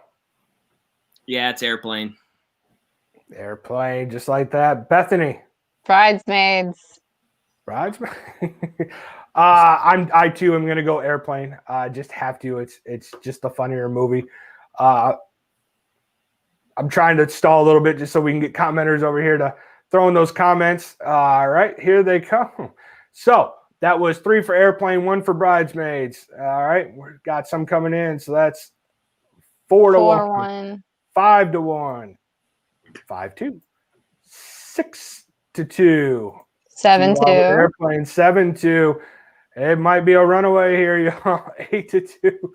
Yeah, it's Airplane. Airplane, just like that. Bethany. Bridesmaids. Bridesmaids. I too am gonna go Airplane. Just have to. It's just a funnier movie. I'm trying to stall a little bit just so we can get commenters over here to throw in those comments. All right, here they come. So that was 3 for Airplane, 1 for Bridesmaids. All right, we've got some coming in. So that's 4 to 1, 5 to 1, 5-2, 6 to 2, 7-2, Airplane, 7-2. It might be a runaway here, y'all. 8 to 2,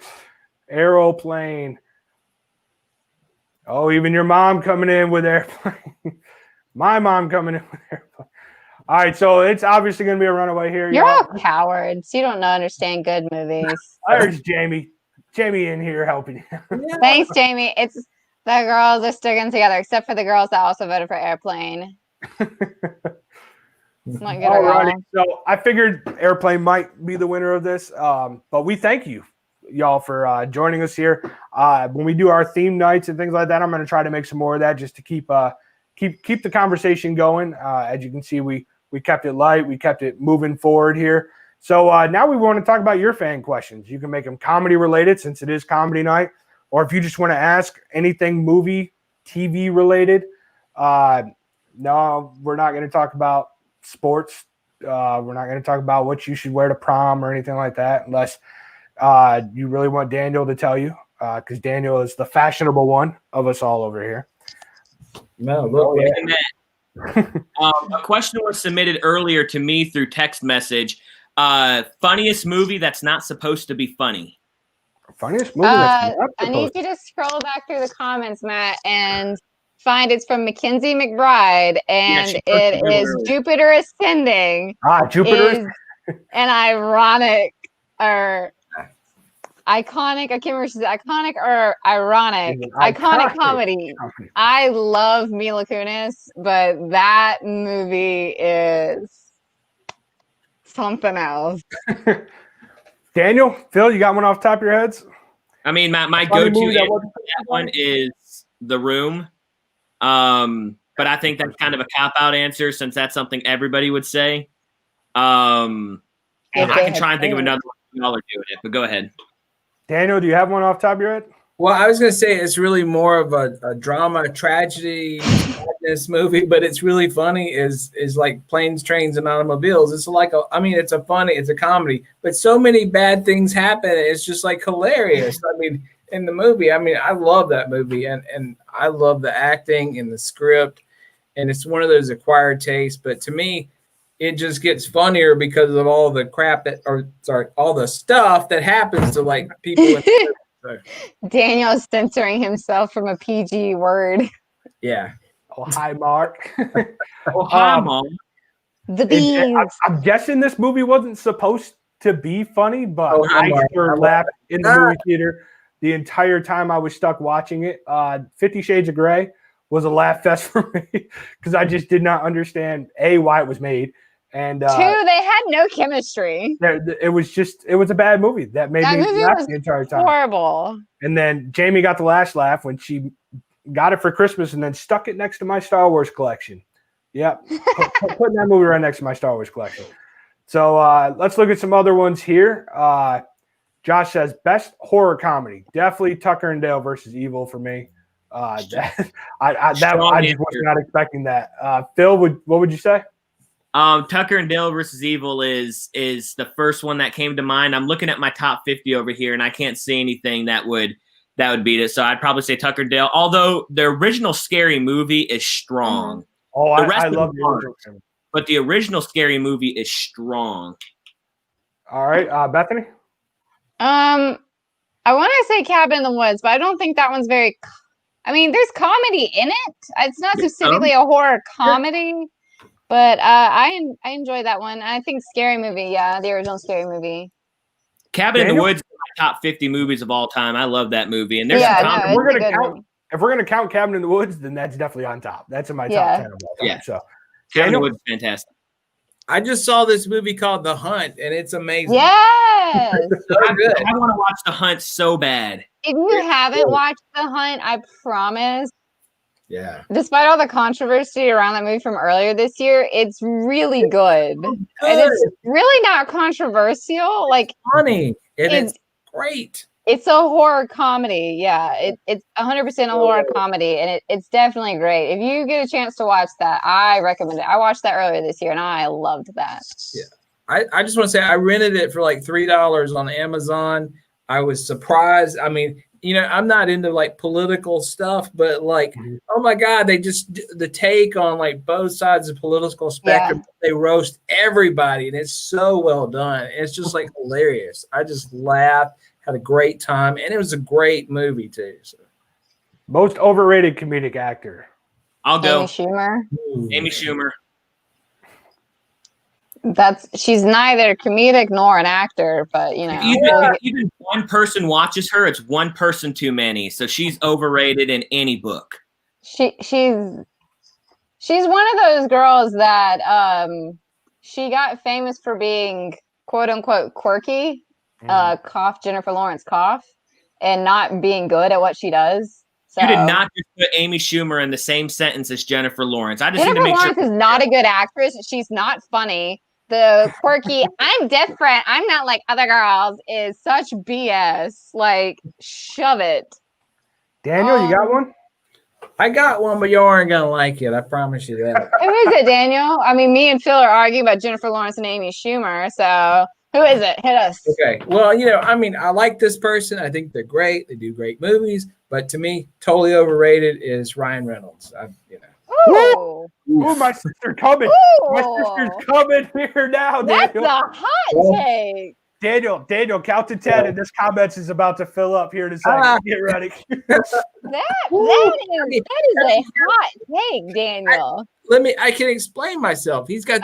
Aeroplane. Oh, even your mom coming in with Airplane. My mom coming in with Airplane. All right, so it's obviously going to be a runaway here. You're all cowards. You don't understand good movies. There's Jamie. Jamie in here helping you. Thanks, Jamie. It's the girls are sticking together, except for the girls that also voted for Airplane. Not good All at all. righty. So I figured Airplane might be the winner of this, but we thank you, y'all, for joining us here. When we do our theme nights and things like that, I'm going to try to make some more of that just to keep the conversation going. As you can see, we kept it light. We kept it moving forward here. So now we want to talk about your fan questions. You can make them comedy related since it is comedy night, or if you just want to ask anything movie, TV related. No, we're not going to talk about sports. We're not going to talk about what you should wear to prom or anything like that, unless you really want Daniel to tell you, because Daniel is the fashionable one of us all over here. No, look. A question was submitted earlier to me through text message. Funniest movie that's not supposed to be funny. Funniest movie that's not I need you to scroll back through the comments, Matt, and find it's from Mackenzie McBride, and it is Jupiter Ascending. Jupiter is an ironic or iconic. I can't remember if she's iconic or ironic. Iconic comedy. I love Mila Kunis, but that movie is something else. Daniel, Phil, you got one off the top of your heads? I mean, my go-to answer for that one is The Room. But I think that's kind of a cop-out answer since that's something everybody would say. I can try and think of another one. Y'all are doing it, but go ahead. Daniel, do you have one off the top of your head? Well, I was going to say it's really more of a drama, tragedy, sadness movie, but it's really funny. Is like Planes, Trains, and Automobiles. It's like it's a comedy, but so many bad things happen. It's just like hilarious. I mean, in the movie, I love that movie, and I love the acting and the script, and it's one of those acquired tastes. But to me, it just gets funnier because of all the crap all the stuff that happens to like people. Daniel is censoring himself from a PG word. Yeah. Oh, hi, Mark. Hi, Mom. The bees. I'm guessing this movie wasn't supposed to be funny, but I sure laughed in the movie theater the entire time I was stuck watching it. 50 Shades of Grey was a laugh fest for me because I just did not understand, A, why it was made. And 2, they had no chemistry. It was a bad movie that made me laugh the entire time. Horrible. And then Jamie got the last laugh when she got it for Christmas and then stuck it next to my Star Wars collection. Yep, putting that movie right next to my Star Wars collection. So let's look at some other ones here. Josh says best horror comedy, definitely Tucker and Dale versus Evil for me. I just was not expecting that. Phil, what would you say? Tucker and Dale versus Evil is the first one that came to mind. I'm looking at my top 50 over here, and I can't see anything that would beat it. So I'd probably say Tucker and Dale. Although the original Scary Movie is strong. Oh, I love the original. But the original Scary Movie is strong. All right, Bethany. I want to say Cabin in the Woods, but I don't think that one's very. There's comedy in it. It's not specifically a horror comedy. But I enjoy that one. I think Scary Movie, the original Scary Movie. Cabin in the Woods is my top 50 movies of all time. I love that movie. And there's if we're gonna count Cabin in the Woods, then that's definitely on top. That's in my top 10 of all time. Yeah. So Cabin in the Woods is fantastic. I just saw this movie called The Hunt, and it's amazing. Yes. I want to watch The Hunt so bad. If you haven't watched The Hunt, I promise Yeah. Despite all the controversy around that movie from earlier this year, it's really good. And it's really not controversial. Like Funny. it's Great. It's a horror comedy. Yeah, it's 100% a horror comedy, and it's definitely great. If you get a chance to watch that, I recommend it. I watched that earlier this year, and I loved that. Yeah. I just want to say I rented it for like $3 on Amazon. I was surprised. I mean, I'm not into like political stuff, but like, oh my God, the take on like both sides of the political spectrum, they roast everybody, and it's so well done. It's just like hilarious. I just laughed, had a great time, and it was a great movie too. So. Most overrated comedic actor. I'll go. Amy Schumer. Amy Schumer. She's neither comedic nor an actor, but even one person watches her, it's one person too many. So she's overrated in any book. She's one of those girls that she got famous for being quote unquote quirky, cough Jennifer Lawrence cough, and not being good at what she does. So. You did not just put Amy Schumer in the same sentence as Jennifer Lawrence. I just Jennifer need to make Lawrence sure. is not a good actress. She's not funny. The quirky, I'm different, I'm not like other girls is such BS. Like, shove it. Daniel, you got one? I got one, but you aren't going to like it. I promise you that. Who is it, Daniel? I mean, me and Phil are arguing about Jennifer Lawrence and Amy Schumer. So who is it? Hit us. Okay. Well, I like this person. I think they're great. They do great movies. But to me, totally overrated is Ryan Reynolds. Ooh. Ooh, my sister coming. Ooh. My sister's coming here now, That's Daniel. a hot take. Daniel, count to 10, and this comments is about to fill up here in a second. Get ready. That is a hot take, Daniel. I can explain myself. He's got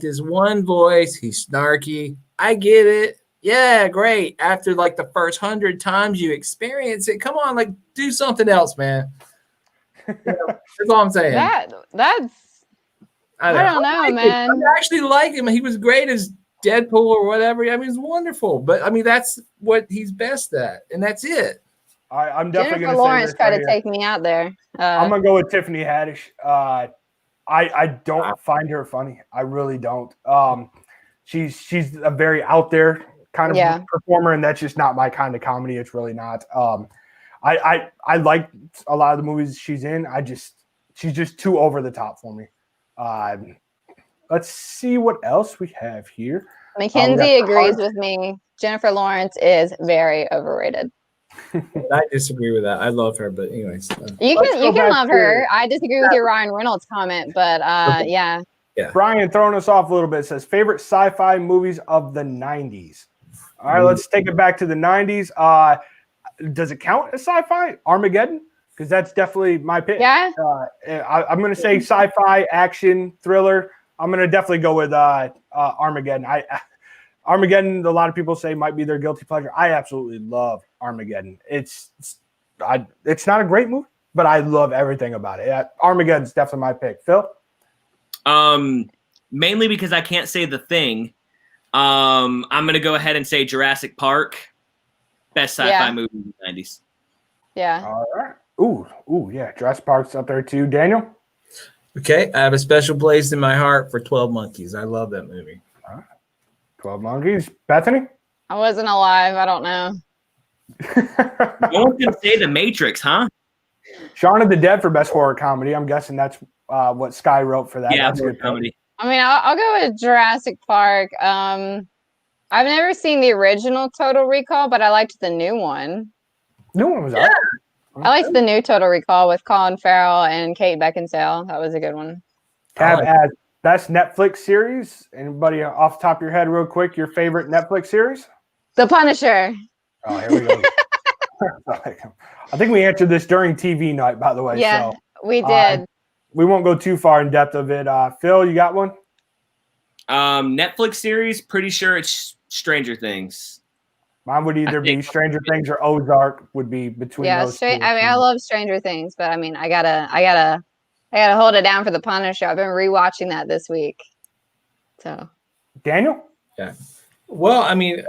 this one voice. He's snarky. I get it. Yeah, great. After like the first 100 times you experience it, come on, like do something else, man. That's all I'm saying. I don't know, man. I actually like him. He was great as Deadpool or whatever. I mean, he's wonderful. But I mean, that's what he's best at, and that's it. I'm definitely Jennifer Lawrence tried to take me out there. I'm gonna go with Tiffany Haddish. I don't find her funny. I really don't. She's a very out there kind of performer, and that's just not my kind of comedy. It's really not. I like a lot of the movies she's in. She's just too over the top for me. Let's see what else we have here. Mackenzie agrees with me. Jennifer Lawrence is very overrated. I disagree with that. I love her, but anyways. You can love her. I disagree with your Ryan Reynolds comment, but yeah. Brian throwing us off a little bit says favorite sci-fi movies of the 90s. All right, let's take it back to the 90s. Does it count as sci-fi? Armageddon? Because that's definitely my pick. Yeah. I'm going to say sci-fi, action, thriller. I'm going to definitely go with Armageddon. Armageddon, a lot of people say might be their guilty pleasure. I absolutely love Armageddon. It's not a great movie, but I love everything about it. Armageddon's definitely my pick. Phil? Mainly because I can't say The Thing. I'm going to go ahead and say Jurassic Park. Best sci-fi movie in the 90s. Yeah. All right. Ooh, yeah. Jurassic Park's up there too. Daniel? Okay. I have a special place in my heart for 12 Monkeys. I love that movie. All right. 12 Monkeys. Bethany? I wasn't alive. I don't know. No one can say The Matrix, huh? Shaun of the Dead for best horror comedy. I'm guessing that's what Sky wrote for that. Yeah, that's good comedy. I mean, I'll go with Jurassic Park. I've never seen the original Total Recall, but I liked the new one. New one was up. I liked the new Total Recall with Colin Farrell and Kate Beckinsale. That was a good one. Tab as best Netflix series. Anybody off the top of your head real quick, your favorite Netflix series? The Punisher. Oh, here we go. I think we answered this during TV night, by the way. Yeah, so, we did. We won't go too far in depth of it. Phil, you got one? Netflix series, pretty sure it's Stranger Things. Mine would either be Stranger Things or Ozark would be between those two. I mean, I love Stranger Things, but I mean, I gotta hold it down for the Punisher. I've been rewatching that this week. So, Daniel? Yeah. Well, I mean,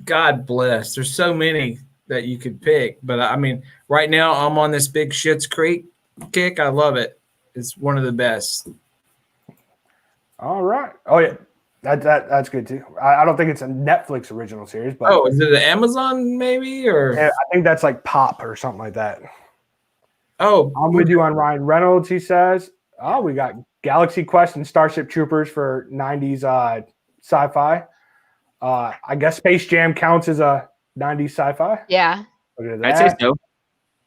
God bless. There's so many that you could pick, but I mean, right now I'm on this big Schitt's Creek kick. I love it. It's one of the best. All right. Oh yeah, that's good too. I don't think it's a Netflix original series, but Is it Amazon maybe or? I think that's like Pop or something like that. Oh, I'm with you on Ryan Reynolds. He says, "Oh, we got Galaxy Quest and Starship Troopers for '90s sci-fi. I guess Space Jam counts as a '90s sci-fi. Yeah. Look at I'd say that. so.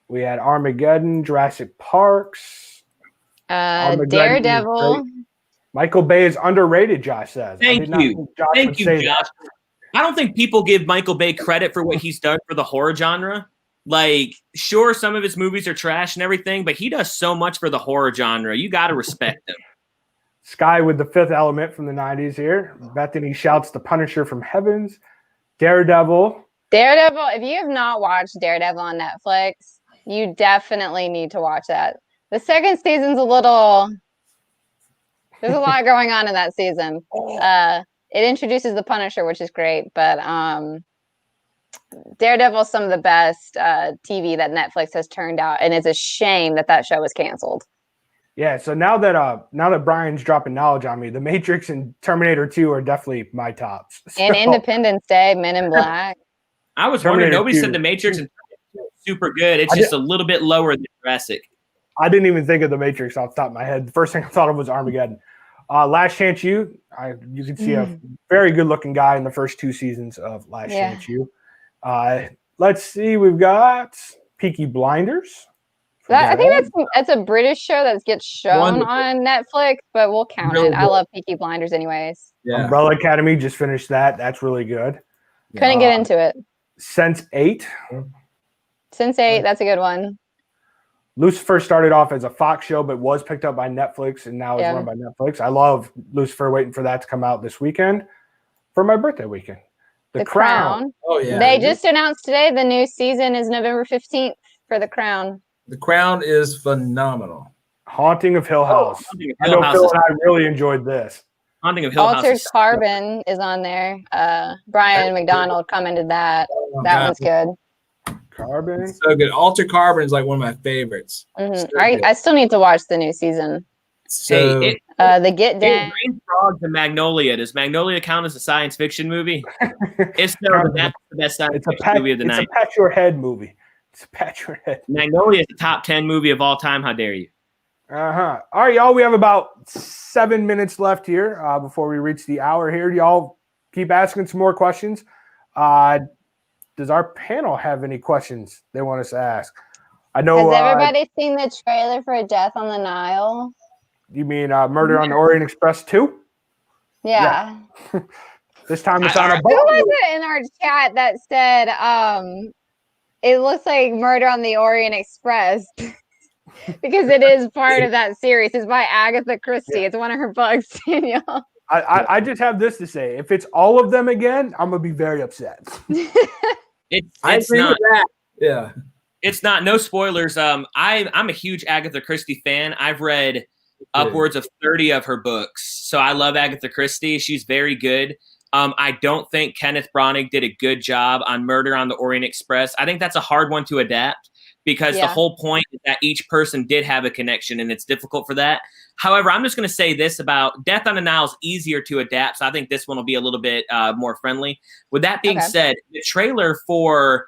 We had Armageddon, Jurassic Parks, Armageddon is Daredevil. great. Michael Bay is underrated, Josh says. Thank you. Thank you, say Josh. that. I don't think people give Michael Bay credit for what he's done for the horror genre. Like, sure, some of his movies are trash and everything, but he does so much for the horror genre. You got to respect him. Sky with The Fifth Element from the 90s here. Bethany shouts The Punisher from Heavens. Daredevil. If you have not watched Daredevil on Netflix, you definitely need to watch that. The second season's there's a lot going on in that season. It introduces the Punisher, which is great, but Daredevil is some of the best TV that Netflix has turned out, and it's a shame that show was canceled. Yeah, so now that Brian's dropping knowledge on me, The Matrix and Terminator 2 are definitely my tops. And Independence Day, Men in Black. I was Terminator wondering, nobody 2. said The Matrix and Terminator is super good. It's just a little bit lower than Jurassic. I didn't even think of The Matrix off the top of my head. The first thing I thought of was Armageddon. Last Chance U. You can see a very good-looking guy in the first 2 seasons of Last Chance U. Let's see. We've got Peaky Blinders. I think that's a British show that gets shown on Netflix, but we'll count it. I love Peaky Blinders anyways. Yeah. Umbrella Academy just finished that. That's really good. Couldn't get into it. Sense8. Sense8, that's a good one. Lucifer started off as a Fox show, but was picked up by Netflix, and now is run by Netflix. I love Lucifer, waiting for that to come out this weekend for my birthday weekend. The Crown. Oh, yeah. They just announced today the new season is November 15th for The Crown. The Crown is phenomenal. Haunting of Hill House. I know Phil and I really enjoyed this. Haunting of Hill House. Altered Carbon is on there. Brian McDonald commented that. That one's good. Carbon. It's so good. Altered Carbon is like one of my favorites. So I still need to watch the new season. So, The Get Down. Green Frogs and Magnolia. Does Magnolia count as a science fiction movie? If so, that's the best science fiction movie of the night. It's a pat your head movie. It's a pat your head. Magnolia is the top 10 movie of all time. How dare you? All right, y'all. We have about 7 minutes left here before we reach the hour here. Y'all keep asking some more questions. Does our panel have any questions they want us to ask? I know. Has everybody seen the trailer for Death on the Nile? You mean Murder on the Orient Express 2? Yeah. This time it's on a boat. Who was it in our chat that said it looks like Murder on the Orient Express? Because it is part of that series. It's by Agatha Christie. It's one of her books, Daniel. I just have this to say. If it's all of them again, I'm going to be very upset. I agree with that. Yeah. It's not, no spoilers. I'm a huge Agatha Christie fan. I've read upwards of 30 of her books. So I love Agatha Christie. She's very good. I don't think Kenneth Branagh did a good job on Murder on the Orient Express. I think that's a hard one to adapt because the whole point is that each person did have a connection and it's difficult for that. However, I'm just going to say this about Death on the Nile is easier to adapt. So I think this one will be a little bit more friendly. With that being said, the trailer for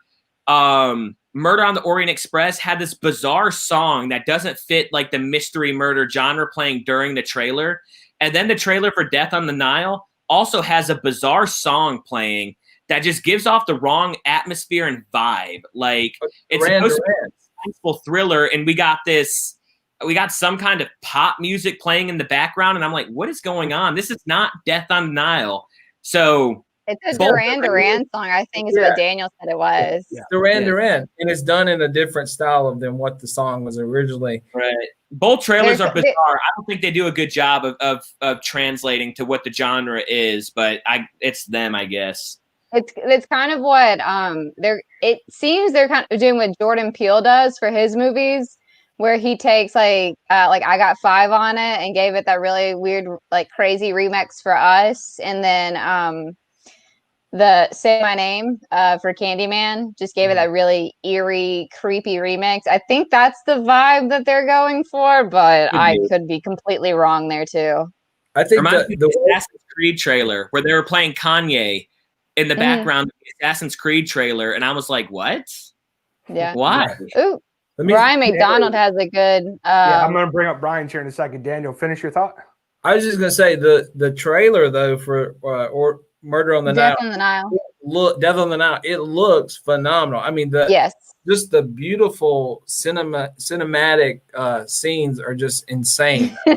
Murder on the Orient Express had this bizarre song that doesn't fit like the mystery murder genre playing during the trailer. And then the trailer for Death on the Nile also has a bizarre song playing that just gives off the wrong atmosphere and vibe. Like it's supposed to be a peaceful thriller, and we got some kind of pop music playing in the background, and I'm like, what is going on? This is not Death on the Nile. So it's a Duran Duran song, I think is what Daniel said it was. Duran Duran, and it's done in a different style than what the song was originally. Right. Both trailers are bizarre. I don't think they do a good job of translating to what the genre is, but it's them, I guess. It's kind of what it seems they're kind of doing what Jordan Peele does for his movies, where he takes like I Got Five on it and gave it that really weird, like crazy remix for us, and then the Say My Name for Candyman just gave it that really eerie, creepy remix. I think that's the vibe that they're going for, but I could be completely wrong there too. I think Reminds me of the the Assassin's Creed trailer where they were playing Kanye in the background of the Assassin's Creed trailer, and I was like, "What? Yeah. Why?" Ooh, Brian McDonald has a good. Yeah, I'm going to bring up Brian's here in a second. Daniel, finish your thought. I was just gonna say the trailer though for or Murder on the Nile. Death on the Nile. Death on the Nile. It looks phenomenal. I mean, just the beautiful cinematic scenes are just insane. I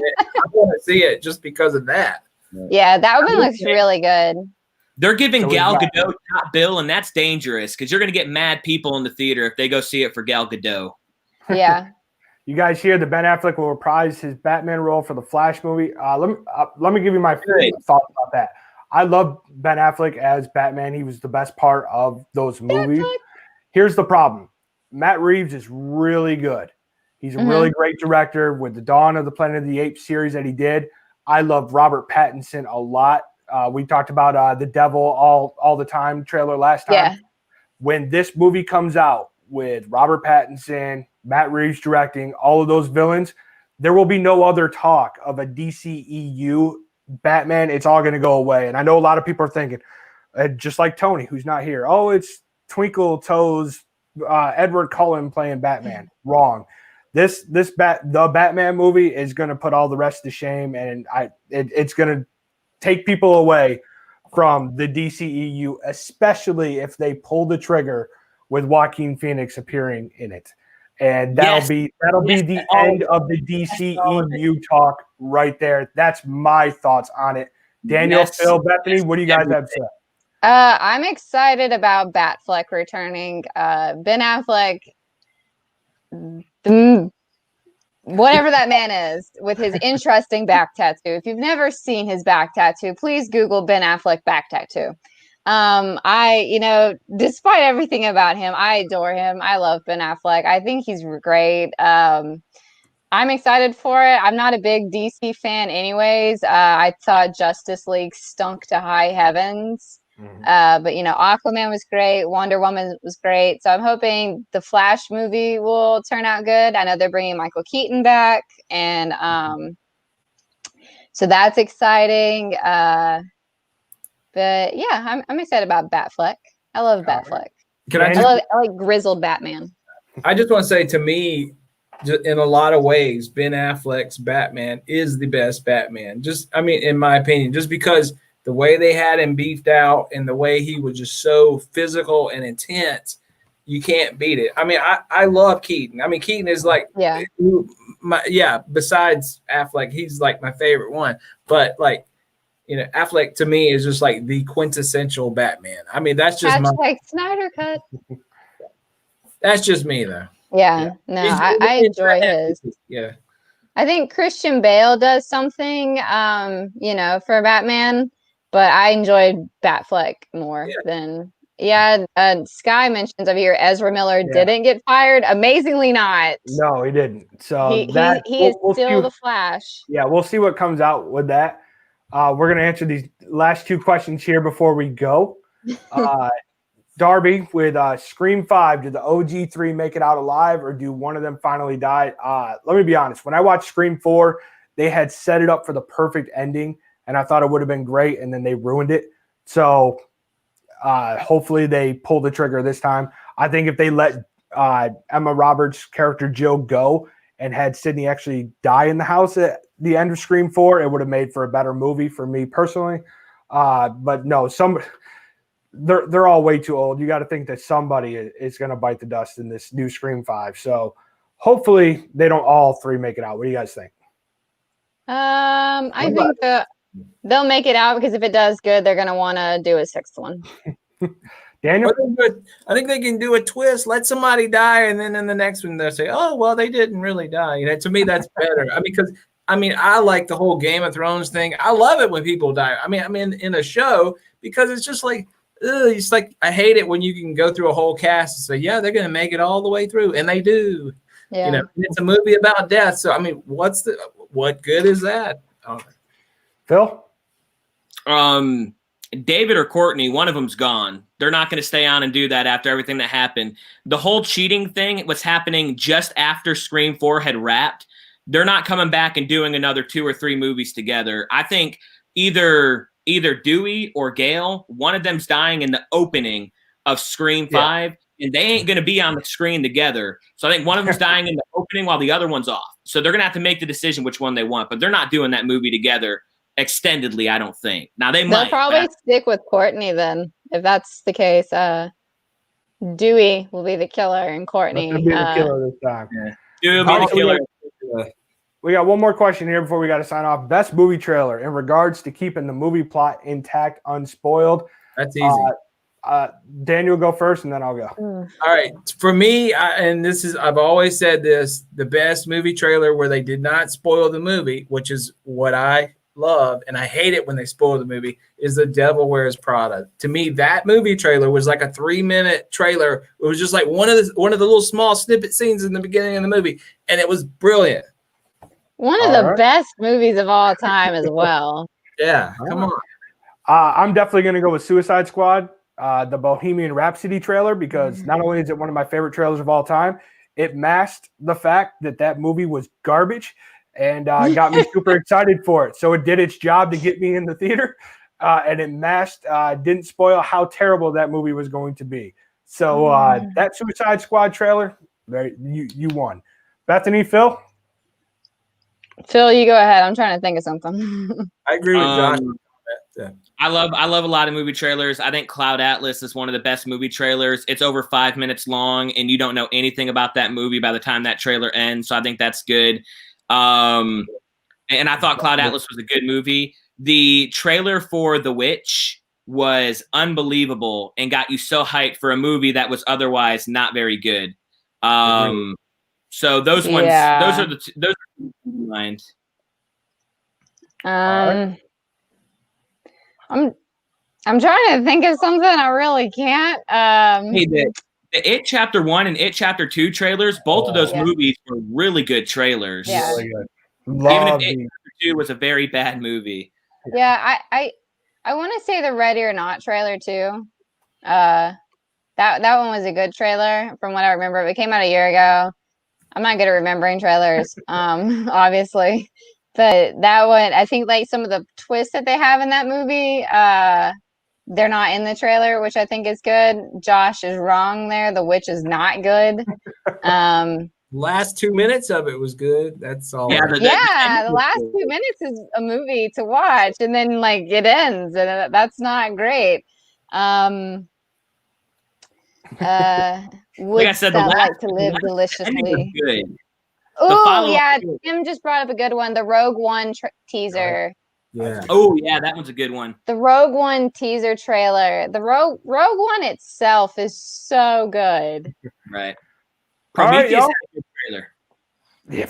want to see it just because of that. Yeah, that one looks really good. They're giving Gal Gadot top bill, and that's dangerous because you're going to get mad people in the theater if they go see it for Gal Gadot. Yeah. You guys hear that Ben Affleck will reprise his Batman role for the Flash movie? Let me give you my thoughts about that. I love Ben Affleck as Batman. He was the best part of those movies. Here's the problem. Matt Reeves is really good. He's a really great director with the Dawn of the Planet of the Apes series that he did. I love Robert Pattinson a lot. We talked about The Devil all the time trailer last time. Yeah. When this movie comes out with Robert Pattinson, Matt Reeves directing, all of those villains, there will be no other talk of a DCEU Batman. It's all going to go away. And I know a lot of people are thinking, just like Tony, who's not here, oh, it's Twinkle Toes, Edward Cullen playing Batman. Wrong. The Batman movie is going to put all the rest to shame, and it's going to take people away from the DCEU, especially if they pull the trigger with Joaquin Phoenix appearing in it. And that'll be the end of the DCEU talk right there. That's my thoughts on it. Daniel, Phil, Bethany, what do you guys have to say? I'm excited about Batfleck returning. Ben Affleck, whatever that man is, with his interesting back tattoo. If you've never seen his back tattoo, please Google Ben Affleck back tattoo. Despite everything about him, I adore him. I love Ben Affleck. I think he's great. I'm excited for it. I'm not a big DC fan anyways. I thought Justice League stunk to high heavens. But Aquaman was great. Wonder Woman was great. So I'm hoping the Flash movie will turn out good. I know they're bringing Michael Keaton back, and so that's exciting. But yeah, I'm excited about Batfleck. I love Batfleck. I like grizzled Batman. I just want to say, to me, in a lot of ways, Ben Affleck's Batman is the best Batman. In my opinion, just because the way they had him beefed out and the way he was just so physical and intense, you can't beat it. I mean, I love Keaton. I mean, Keaton is like, besides Affleck, he's like my favorite one. But like, Affleck to me is just like the quintessential Batman. I mean, that's just like Snyder Cut. That's just me, though. Yeah. No, I enjoy his. Yeah. I think Christian Bale does something, for Batman, but I enjoyed Batfleck more than. Yeah, Sky mentions over here Ezra Miller didn't get fired. Amazingly not. No, he didn't. So he is still the Flash. Yeah, we'll see what comes out with that. We're going to answer these last two questions here before we go. Darby, with Scream 5, did the OG 3 make it out alive, or do one of them finally die? Let me be honest. When I watched Scream 4, they had set it up for the perfect ending, and I thought it would have been great, and then they ruined it. So hopefully they pull the trigger this time. I think if they let Emma Roberts' character Jill go and had Sydney actually die in the house at the end of Scream 4, it would have made for a better movie for me personally. But no, they're all way too old. You got to think that somebody is going to bite the dust in this new Scream 5. So hopefully they don't all three make it out. What do you guys think? I think they'll make it out, because if it does good, they're going to want to do a sixth one. Daniel? I think they can do a twist. Let somebody die, and then in the next one they'll say, "Oh, well, they didn't really die." To me, that's better. I like the whole Game of Thrones thing. I love it when people die. In a show, because it's just like, it's like, I hate it when you can go through a whole cast and say, yeah, they're going to make it all the way through, and they do. Yeah. It's a movie about death. So what good is that? Phil? David or Courtney, one of them's gone. They're not going to stay on and do that after everything that happened. The whole cheating thing was happening just after Scream 4 had wrapped. They're not coming back and doing another 2 or 3 movies together. I think either Dewey or Gail, one of them's dying in the opening of Scream 5, and they ain't going to be on the screen together. So I think one of them's dying in the opening while the other one's off. So they're going to have to make the decision which one they want, but they're not doing that movie together extendedly, I don't think. Now They'll probably stick with Courtney then, if that's the case. Dewey will be the killer, and Courtney be the killer this time. Yeah. Dewey will be the killer. We got one more question here before we got to sign off. Best movie trailer in regards to keeping the movie plot intact, unspoiled. That's easy. Daniel, go first, and then I'll go. All right, for me, I've always said this: the best movie trailer where they did not spoil the movie, which is what I love, and I hate it when they spoil the movie, is The Devil Wears Prada. To me, that movie trailer was like a 3-minute trailer. It was just like one of the little small snippet scenes in the beginning of the movie, and it was brilliant. One of the best movies of all time as well. Yeah, come on. I'm definitely going to go with Suicide Squad, the Bohemian Rhapsody trailer, because not only is it one of my favorite trailers of all time, it masked the fact that movie was garbage and got me super excited for it. So it did its job to get me in the theater, and it masked, didn't spoil how terrible that movie was going to be. So that Suicide Squad trailer, you won. Bethany, Phil? Phil, you go ahead. I'm trying to think of something. I agree with Josh. I love a lot of movie trailers. I think Cloud Atlas is one of the best movie trailers. It's over 5 minutes long, and you don't know anything about that movie by the time that trailer ends. So I think that's good. And I thought Cloud Atlas was a good movie. The trailer for The Witch was unbelievable and got you so hyped for a movie that was otherwise not very good. So those ones, those are those are in mind. I'm trying to think of something. I really can't. Hey, the It Chapter 1 and It Chapter 2 trailers, both of those movies were really good trailers. Yeah. Really good. Even if It Chapter 2 was a very bad movie. Yeah, I want to say the Ready or Not trailer too. That one was a good trailer from what I remember. It came out a year ago. I'm not good at remembering trailers, obviously. But that one, I think like some of the twists that they have in that movie, they're not in the trailer, which I think is good. Josh is wrong there. The Witch is not good. Last 2 minutes of it was good. That's all. Yeah, the last 2 minutes is a movie to watch, and then like it ends, and that's not great. Would like I said, like to live deliciously. Good. Oh yeah, Tim just brought up a good one. The Rogue One teaser. Yeah. Oh yeah, that one's a good one. The Rogue One teaser trailer. The Rogue One itself is so good. Right. Prometheus had a good trailer. Yeah,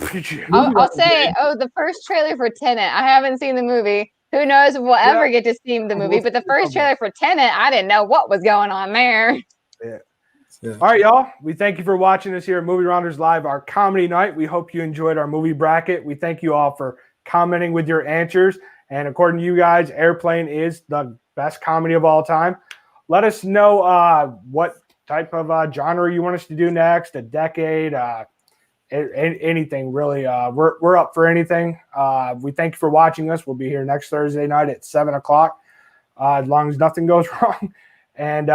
I'll say, the first trailer for Tenet. I haven't seen the movie. Who knows if we'll ever get to see the movie? But the first trailer for Tenet, I didn't know what was going on there. Yeah. All right, y'all. We thank you for watching us here at Movie Rounders Live, our comedy night. We hope you enjoyed our movie bracket. We thank you all for commenting with your answers. And according to you guys, Airplane is the best comedy of all time. Let us know what type of genre you want us to do next, a decade, anything really. We're up for anything. We thank you for watching us. We'll be here next Thursday night at 7 o'clock, as long as nothing goes wrong. And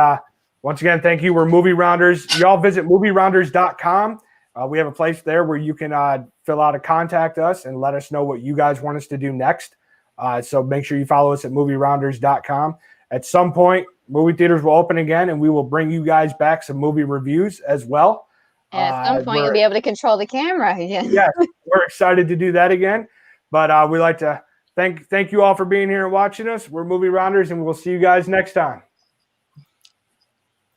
once again, thank you. We're Movie Rounders. Y'all visit movierounders.com. We have a place there where you can fill out a contact us and let us know what you guys want us to do next. So make sure you follow us at movierounders.com. At some point, movie theaters will open again, and we will bring you guys back some movie reviews as well. And at some point, you'll be able to control the camera again. Yes, we're excited to do that again. But we'd like to thank you all for being here and watching us. We're Movie Rounders, and we'll see you guys next time.